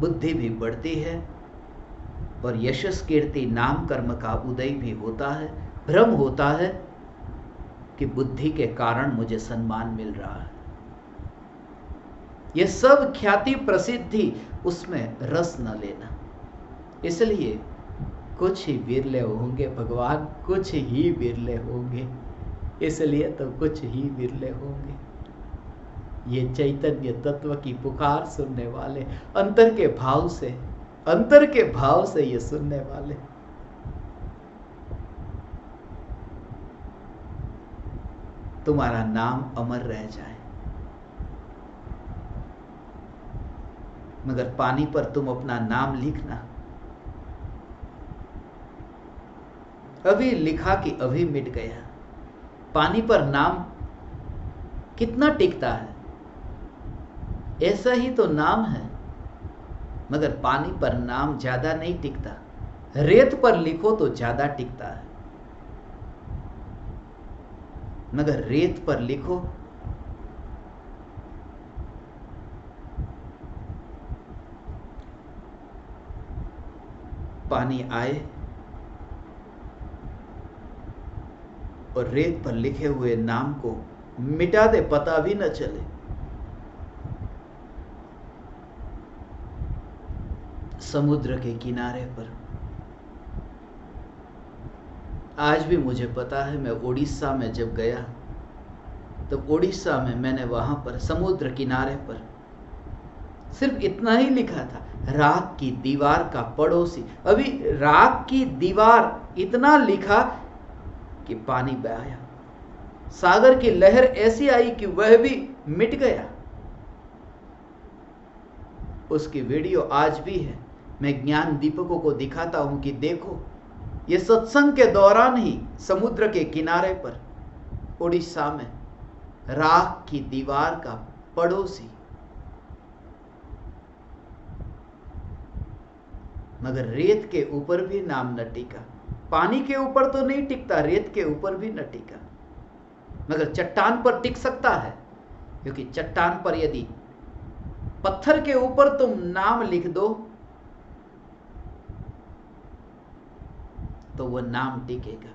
बुद्धि भी बढ़ती है और यशस कीर्ति नाम कर्म का उदय भी होता है। भ्रम होता है कि बुद्धि के कारण मुझे सम्मान मिल रहा है। यह सब ख्याति प्रसिद्धि, उसमें रस न लेना। इसलिए कुछ ही विरले होंगे भगवान, कुछ ही विरले होंगे, इसलिए तो कुछ ही विरले होंगे ये चैतन्य तत्व की पुकार सुनने वाले, अंतर के भाव से ये सुनने वाले। तुम्हारा नाम अमर रह जाए, मगर पानी पर तुम अपना नाम लिखना। अभी लिखा कि अभी मिट गया। पानी पर नाम कितना टिकता है, ऐसा ही तो नाम है, मगर पानी पर नाम ज्यादा नहीं टिकता। रेत पर लिखो तो ज्यादा टिकता है, मगर रेत पर लिखो पानी आए और रेत पर लिखे हुए नाम को मिटा दे, पता भी न चले। समुद्र के किनारे पर आज भी मुझे पता है, मैं उड़ीसा में जब गया तो उड़ीसा में मैंने वहां पर समुद्र किनारे पर सिर्फ इतना ही लिखा था, राख की दीवार का पड़ोसी। अभी राख की दीवार इतना लिखा कि पानी बह आया, सागर की लहर ऐसी आई कि वह भी मिट गया। उसकी वीडियो आज भी है, मैं ज्ञान दीपकों को दिखाता हूं कि देखो, ये सत्संग के दौरान ही समुद्र के किनारे पर उड़ीसा में राख की दीवार का पड़ोसी। मगर रेत के ऊपर भी नाम न टिका। पानी के ऊपर तो नहीं टिकता, रेत के ऊपर भी न टिका, मगर चट्टान पर टिक सकता है। क्योंकि चट्टान पर यदि पत्थर के ऊपर तुम नाम लिख दो तो वह नाम टिकेगा।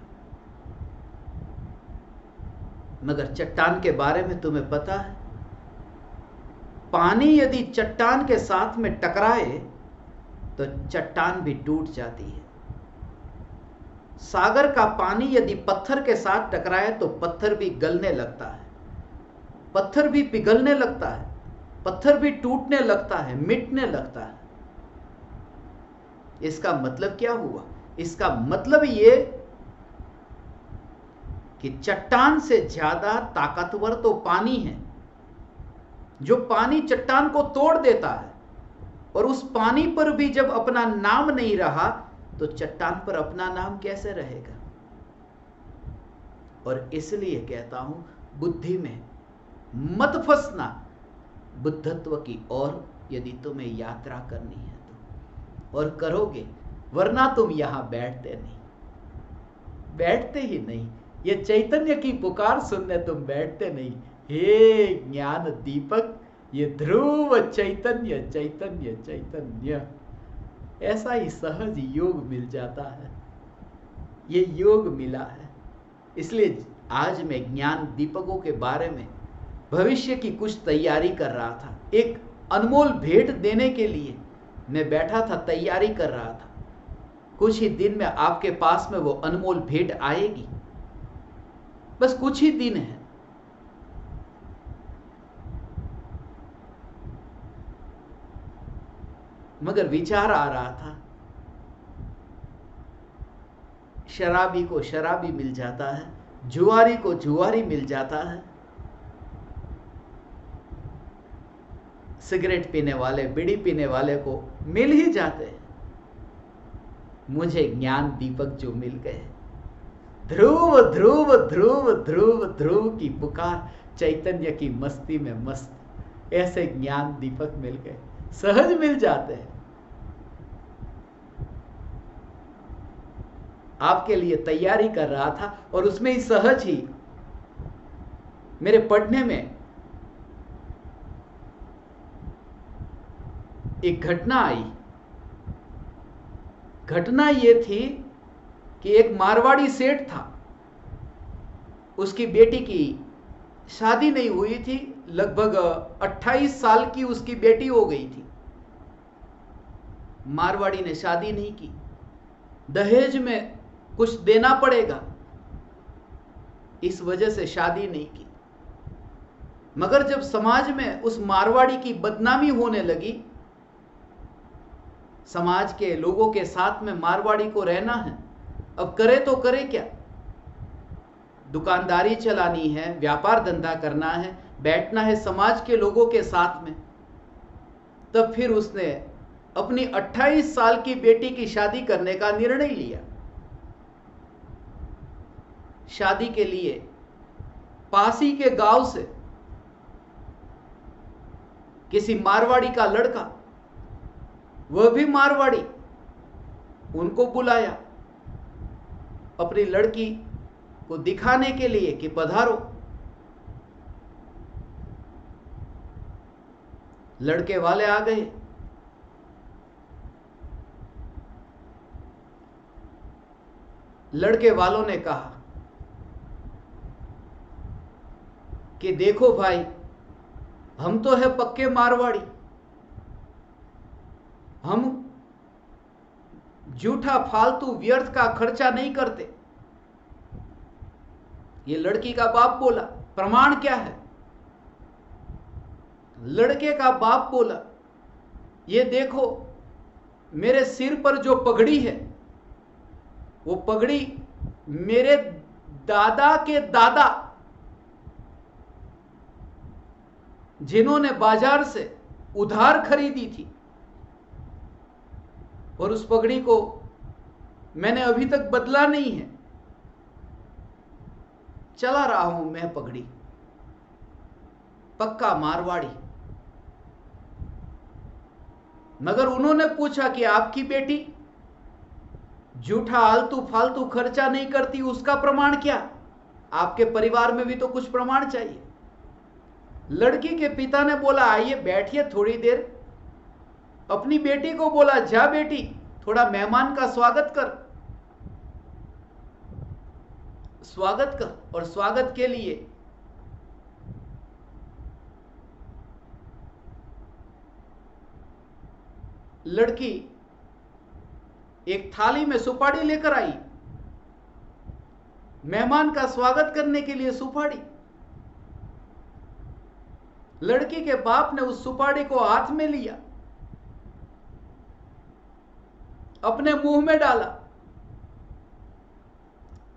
मगर चट्टान के बारे में तुम्हें पता है, पानी यदि चट्टान के साथ में टकराए तो चट्टान भी टूट जाती है। सागर का पानी यदि पत्थर के साथ टकराए तो पत्थर भी गलने लगता है, पत्थर भी पिघलने लगता है, पत्थर भी टूटने लगता है, मिटने लगता है। इसका मतलब क्या हुआ? इसका मतलब ये कि चट्टान से ज्यादा ताकतवर तो पानी है। जो पानी चट्टान को तोड़ देता है, और उस पानी पर भी जब अपना नाम नहीं रहा तो चट्टान पर अपना नाम कैसे रहेगा? और इसलिए कहता हूं, बुद्धि में मत फंसना बुद्धत्व की ओर, यदि तुम्हें यात्रा करनी है तो, और करोगे, वरना तुम यहां बैठते नहीं, बैठते ही नहीं। ये चैतन्य की पुकार सुनने तुम बैठते नहीं। हे ज्ञान दीपक, ये ध्रुव चैतन्य चैतन्य चैतन्य, ऐसा ही सहज योग मिल जाता है। ये योग मिला है। इसलिए आज मैं ज्ञान दीपकों के बारे में भविष्य की कुछ तैयारी कर रहा था। एक अनमोल भेंट देने के लिए मैं बैठा था, तैयारी कर रहा था। कुछ ही दिन में आपके पास में वो अनमोल भेंट आएगी। बस कुछ ही दिन है। मगर विचार आ रहा था, शराबी को शराबी मिल जाता है, जुआरी को जुआरी मिल जाता है, सिगरेट पीने वाले, बीड़ी पीने वाले को मिल ही जाते हैं। मुझे ज्ञान दीपक जो मिल गए, ध्रुव ध्रुव ध्रुव ध्रुव ध्रुव की पुकार, चैतन्य की मस्ती में मस्त, ऐसे ज्ञान दीपक मिल गए, सहज मिल जाते हैं। आपके लिए तैयारी कर रहा था, और उसमें ही सहज ही मेरे पढ़ने में एक घटना आई। घटना यह थी कि एक मारवाड़ी सेठ था, उसकी बेटी की शादी नहीं हुई थी, लगभग 28 साल की उसकी बेटी हो गई थी। मारवाड़ी ने शादी नहीं की, दहेज में कुछ देना पड़ेगा, इस वजह से शादी नहीं की। मगर जब समाज में उस मारवाड़ी की बदनामी होने लगी, समाज के लोगों के साथ में मारवाड़ी को रहना है, अब करे तो करे क्या? दुकानदारी चलानी है, व्यापार धंधा करना है, बैठना है समाज के लोगों के साथ में। तब फिर उसने अपनी 28 साल की बेटी की शादी करने का निर्णय लिया। शादी के लिए पास ही के गांव से किसी मारवाड़ी का लड़का, वह भी मारवाड़ी, उनको बुलाया अपनी लड़की को दिखाने के लिए कि पधारो। लड़के वाले आ गए। लड़के वालों ने कहा कि देखो भाई, हम तो है पक्के मारवाड़ी, हम झूठा फालतू व्यर्थ का खर्चा नहीं करते। ये लड़की का बाप बोला। प्रमाण क्या है? लड़के का बाप बोला, ये देखो मेरे सिर पर जो पगड़ी है, वो पगड़ी मेरे दादा के दादा, जिन्होंने बाजार से उधार खरीदी थी, और उस पगड़ी को मैंने अभी तक बदला नहीं है, चला रहा हूं मैं पगड़ी, पक्का मारवाड़ी। मगर उन्होंने पूछा कि आपकी बेटी झूठा आलतू फालतू खर्चा नहीं करती, उसका प्रमाण क्या? आपके परिवार में भी तो कुछ प्रमाण चाहिए। लड़की के पिता ने बोला, आइए बैठिए थोड़ी देर। अपनी बेटी को बोला, जा बेटी थोड़ा मेहमान का स्वागत कर। और स्वागत के लिए लड़की एक थाली में सुपारी लेकर आई। मेहमान का स्वागत करने के लिए सुपारी। लड़की के बाप ने उस सुपारी को हाथ में लिया, अपने मुंह में डाला,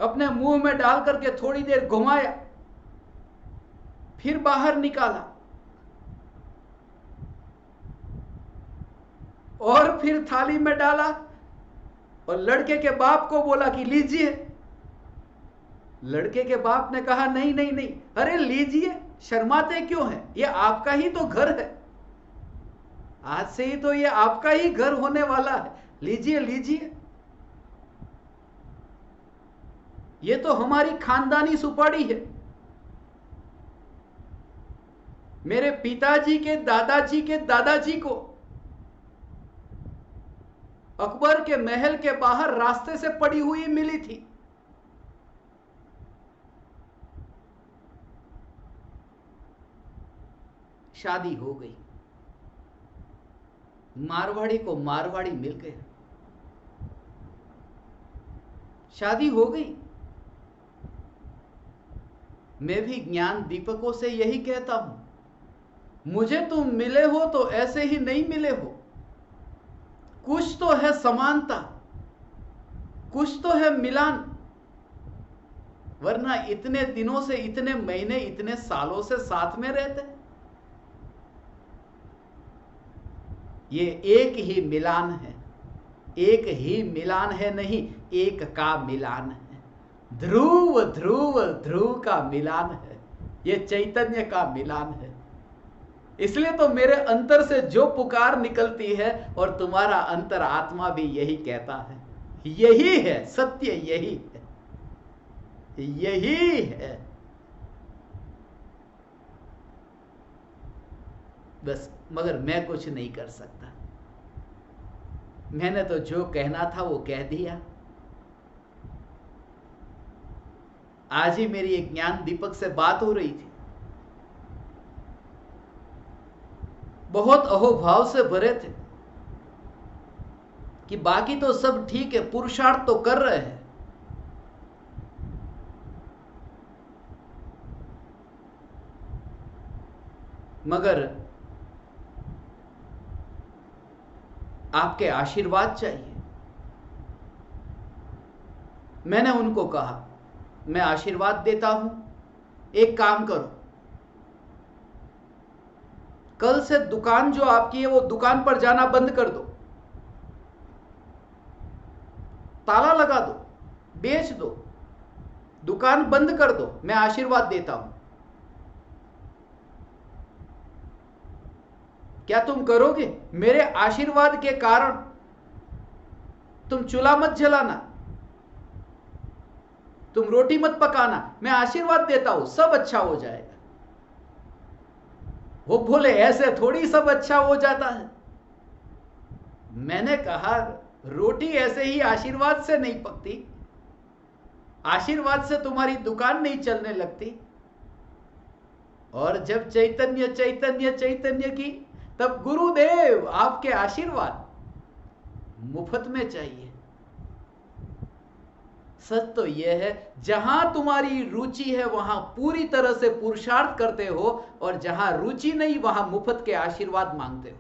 अपने मुंह में डाल करके थोड़ी देर घुमाया, फिर बाहर निकाला और फिर थाली में डाला और लड़के के बाप को बोला कि लीजिए। लड़के के बाप ने कहा, नहीं नहीं नहीं, अरे लीजिए, शर्माते क्यों हैं? ये आपका ही तो घर है, आज से ही तो ये आपका ही घर होने वाला है, लीजिए लीजिए, ये तो हमारी खानदानी सुपारी है। मेरे पिताजी के दादाजी को अकबर के महल के बाहर रास्ते से पड़ी हुई मिली थी। शादी हो गई, मारवाड़ी को मारवाड़ी मिल गया, शादी हो गई। मैं भी ज्ञान दीपकों से यही कहता हूं, मुझे तुम मिले हो तो ऐसे ही नहीं मिले हो, कुछ तो है समानता, कुछ तो है मिलान, वरना इतने दिनों से, इतने महीने, इतने सालों से साथ में रहते। ये एक ही मिलान है, एक ही मिलान है नहीं, एक का मिलान है। ध्रुव ध्रुव ध्रुव का मिलान है, ये चैतन्य का मिलान है। इसलिए तो मेरे अंतर से जो पुकार निकलती है और तुम्हारा अंतर आत्मा भी यही कहता है, यही है सत्य, यही है, यही है। बस, मगर मैं कुछ नहीं कर सकता। मैंने तो जो कहना था वो कह दिया। आज ही मेरी एक ज्ञान दीपक से बात हो रही थी, बहुत अहोभाव से भरे थे कि बाकी तो सब ठीक है, पुरुषार्थ तो कर रहे हैं, मगर आपके आशीर्वाद चाहिए। मैंने उनको कहा, मैं आशीर्वाद देता हूं, एक काम करो, कल से दुकान जो आपकी है वो दुकान पर जाना बंद कर दो, ताला लगा दो, बेच दो, दुकान बंद कर दो, मैं आशीर्वाद देता हूं। क्या तुम करोगे? मेरे आशीर्वाद के कारण तुम चूल्हा मत जलाना, तुम रोटी मत पकाना, मैं आशीर्वाद देता हूं, सब अच्छा हो जाएगा। वो बोले, ऐसे थोड़ी सब अच्छा हो जाता है। मैंने कहा, रोटी ऐसे ही आशीर्वाद से नहीं पकती, आशीर्वाद से तुम्हारी दुकान नहीं चलने लगती। और जब चैतन्य चैतन्य चैतन्य की, तब गुरुदेव आपके आशीर्वाद मुफ्त में चाहिए, सच तो यह है, जहां तुम्हारी रुचि है वहां पूरी तरह से पुरुषार्थ करते हो, और जहां रुचि नहीं वहां मुफ्त के आशीर्वाद मांगते हो।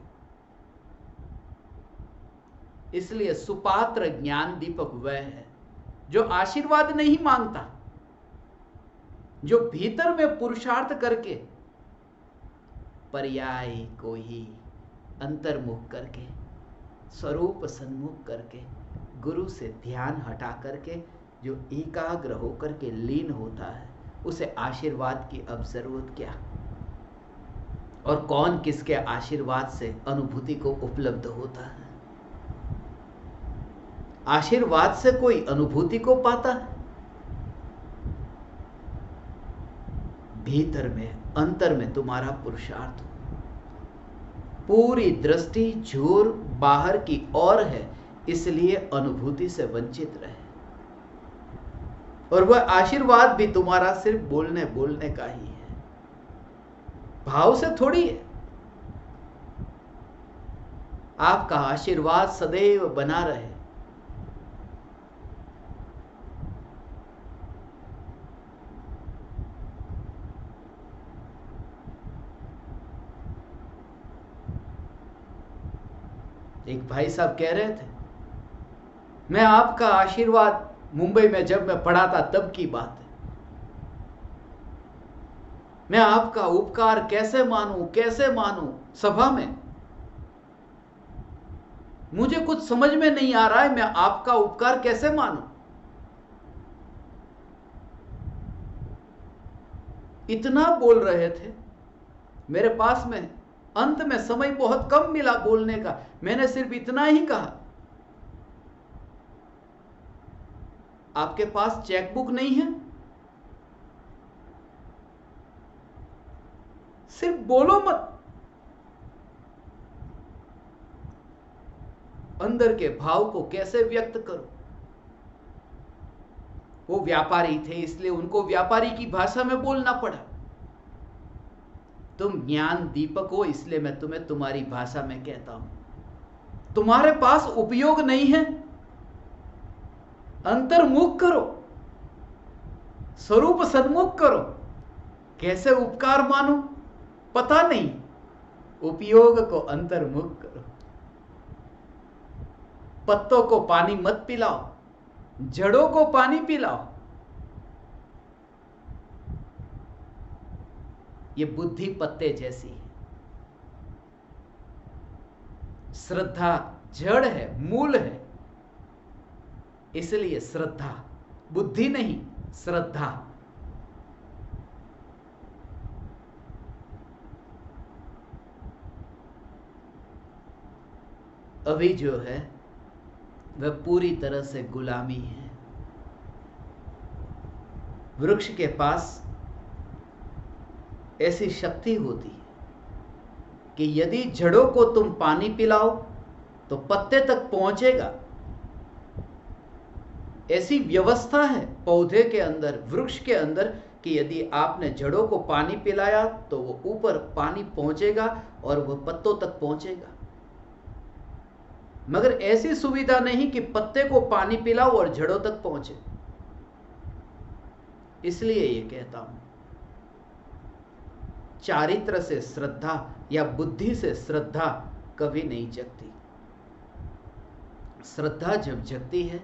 इसलिए सुपात्र ज्ञान दीपक वह है जो आशीर्वाद नहीं मांगता, जो भीतर में पुरुषार्थ करके पर्याय को ही अंतर्मुख करके, स्वरूप सन्मुख करके, गुरु से ध्यान हटा करके जो एकाग्र होकर के लीन होता है, उसे आशीर्वाद की अब जरूरत क्या। और कौन किसके आशीर्वाद से अनुभूति को उपलब्ध होता है। आशीर्वाद से कोई अनुभूति को पाता है? भीतर में, अंतर में तुम्हारा पुरुषार्थ हो, पूरी दृष्टि जोर बाहर की ओर है, इसलिए अनुभूति से वंचित रहे। और वह आशीर्वाद भी तुम्हारा सिर्फ बोलने बोलने का ही है, भाव से थोड़ी है। आपका आशीर्वाद सदैव बना रहे। एक भाई साहब कह रहे थे, मैं आपका आशीर्वाद मुंबई में जब मैं पढ़ा था तब की बात है, मैं आपका उपकार कैसे मानूं सभा में, मुझे कुछ समझ में नहीं आ रहा है, मैं आपका उपकार कैसे मानूं। इतना बोल रहे थे, मेरे पास में अंत में समय बहुत कम मिला बोलने का, मैंने सिर्फ इतना ही कहा, आपके पास चेकबुक नहीं है? सिर्फ बोलो मत। अंदर के भाव को कैसे व्यक्त करो। वो व्यापारी थे, इसलिए उनको व्यापारी की भाषा में बोलना पड़ा। तुम ज्ञान दीपक हो, इसलिए मैं तुम्हें तुम्हारी भाषा में कहता हूं। तुम्हारे पास उपयोग नहीं है, अंतर्मुख करो, स्वरूप सन्मुख करो। कैसे उपकार मानो पता नहीं, उपयोग को अंतर्मुख करो। पत्तों को पानी मत पिलाओ, जड़ों को पानी पिलाओ। ये बुद्धि पत्ते जैसी है, श्रद्धा जड़ है, मूल है। इसलिए श्रद्धा, बुद्धि नहीं, श्रद्धा। अभी जो है वह पूरी तरह से गुलामी है। वृक्ष के पास ऐसी शक्ति होती है कि यदि जड़ों को तुम पानी पिलाओ तो पत्ते तक पहुंचेगा। ऐसी व्यवस्था है पौधे के अंदर, वृक्ष के अंदर, कि यदि आपने जड़ों को पानी पिलाया तो वो ऊपर पानी पहुंचेगा और वह पत्तों तक पहुंचेगा। मगर ऐसी सुविधा नहीं कि पत्ते को पानी पिलाओ और जड़ों तक पहुंचे। इसलिए ये कहता हूं, चारित्र से श्रद्धा या बुद्धि से श्रद्धा कभी नहीं जगती। श्रद्धा जब जगती है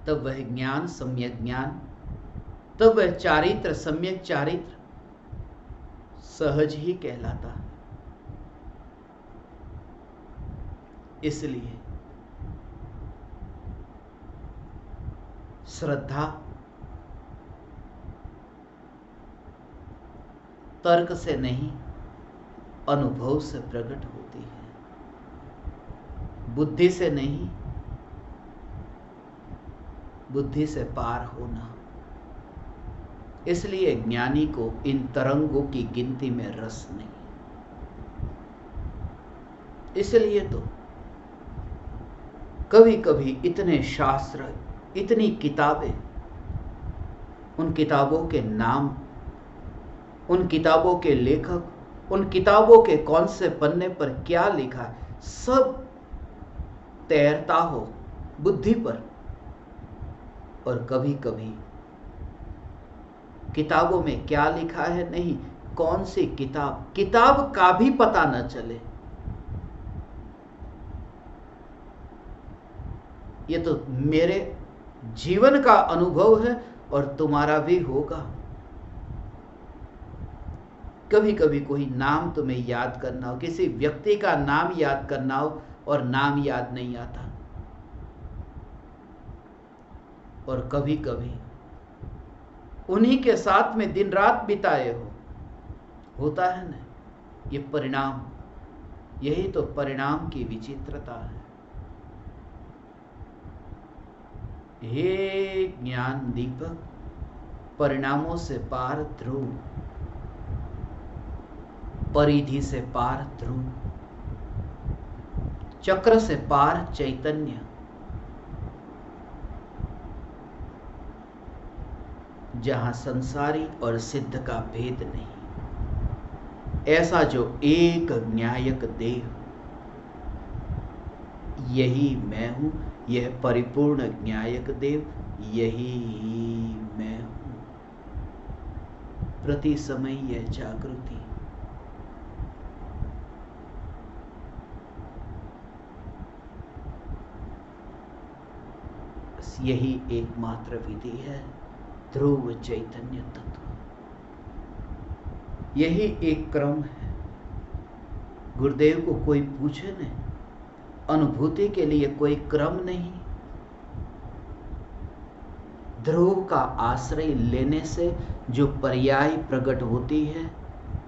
तब वह ज्ञान, सम्यक ज्ञान, तब वह चारित्र, सम्यक चारित्र सहज ही कहलाता है। इसलिए श्रद्धा तर्क से नहीं, अनुभव से प्रकट होती है, बुद्धि से नहीं, बुद्धि से पार होना। इसलिए ज्ञानी को इन तरंगों की गिनती में रस नहीं। इसलिए तो कभी कभी इतने शास्त्र, इतनी किताबें, उन किताबों के नाम, उन किताबों के लेखक, उन किताबों के कौन से पन्ने पर क्या लिखा है, सब तैरता हो बुद्धि पर, और कभी कभी किताबों में क्या लिखा है नहीं, कौन सी किताब का भी पता न चले। ये तो मेरे जीवन का अनुभव है और तुम्हारा भी होगा। कभी कभी कोई नाम तुम्हें याद करना हो, किसी व्यक्ति का नाम याद करना हो और नाम याद नहीं आता। और कभी कभी उन्हीं के साथ में दिन रात बिताए हो, होता है ना। ये परिणाम, यही तो परिणाम की विचित्रता है। हे ज्ञान दीपक, परिणामों से पार ध्रुव, परिधि से पार ध्रुव, चक्र से पार चैतन्य, जहां संसारी और सिद्ध का भेद नहीं। ऐसा जो एक न्यायक देव, यही मैं हूं, यह परिपूर्ण न्यायक देव, यही मैं हूं। प्रति समय यह जागृति, यही एकमात्र विधि है, ध्रुव चैतन्य तत्व। यही एक क्रम है। गुरुदेव को कोई पूछे न, अनुभूति के लिए कोई क्रम नहीं। ध्रुव का आश्रय लेने से जो पर्याय प्रकट होती है,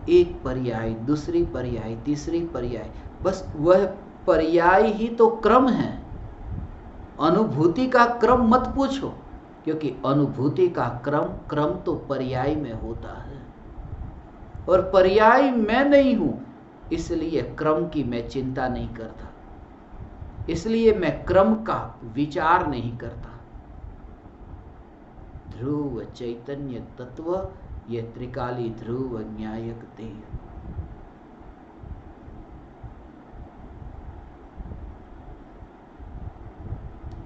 एक पर्याय, दूसरी पर्याय, तीसरी पर्याय, बस वह पर्याय ही तो क्रम है। अनुभूति का क्रम मत पूछो, क्योंकि अनुभूति का क्रम तो पर्याय में होता है, और पर्याय मैं नहीं हूं, इसलिए क्रम की मैं चिंता नहीं करता, इसलिए मैं क्रम का विचार नहीं करता। ध्रुव चैतन्य तत्व, यह त्रिकाली ध्रुव न्यायक देव।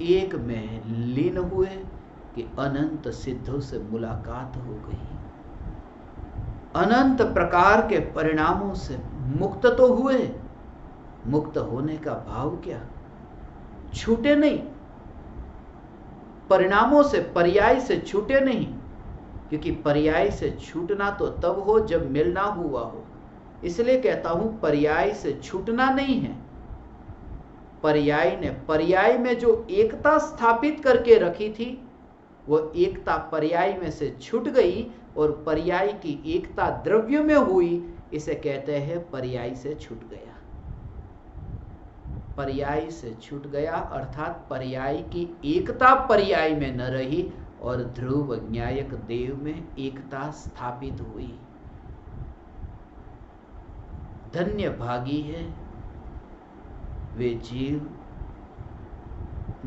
एक में लीन हुए कि अनंत सिद्धों से मुलाकात हो गई। अनंत प्रकार के परिणामों से मुक्त तो हुए। मुक्त होने का भाव क्या? छूटे नहीं, परिणामों से, पर्याय से छूटे नहीं, क्योंकि पर्याय से छूटना तो तब हो जब मिलना हुआ हो। इसलिए कहता हूं पर्याय से छूटना नहीं है। पर्याय ने, पर्याय में जो एकता स्थापित करके रखी थी, वो एकता पर्याय में से छूट गई और पर्याय की एकता द्रव्य में हुई। इसे कहते हैं पर्याय से छूट गया। पर्याय से छूट गया अर्थात पर्याय की एकता पर्याय में न रही और ध्रुव न्यायक देव में एकता स्थापित हुई। धन्य भागी है वे जीव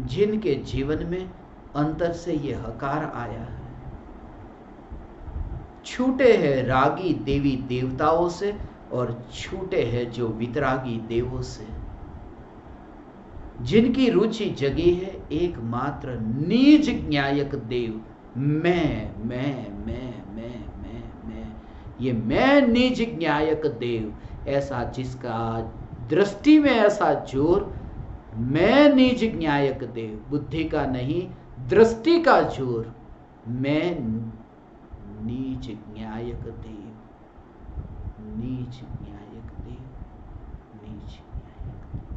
जिनके जीवन में अंतर से ये हकार आया है। छूटे हैं रागी देवी देवताओं से और छूटे हैं जो वितरागी देवों से, जिनकी रुचि जगी है एकमात्र निज न्यायक देव। मैं ये मैं निज न्यायक देव, ऐसा जिसका दृष्टि में ऐसा जोर, मैं निज न्यायक देव, बुद्धि का नहीं दृष्टि का जोर, मैं निज न्यायक देव, निज न्यायक देव, निज न्यायक देव।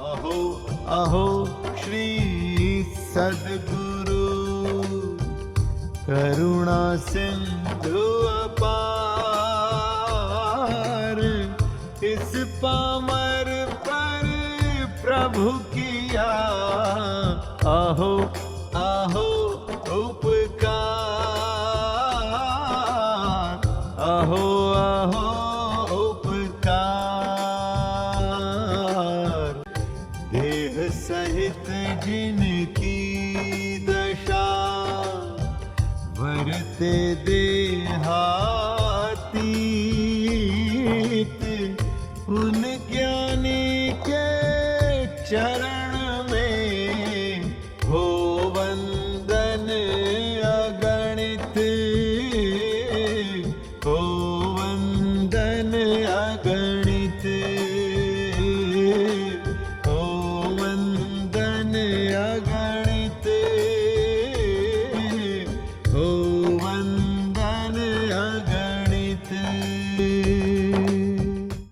अहो अहो श्री सद्गुरु करुणा सिंधु अपार, इस पामर पर प्रभु किया आहो आहो उपकार, आहो आहो उपकार। देह सहित जिनकी दशा वरते देहातीत, उन ज्ञानी के चरण में हो वंदन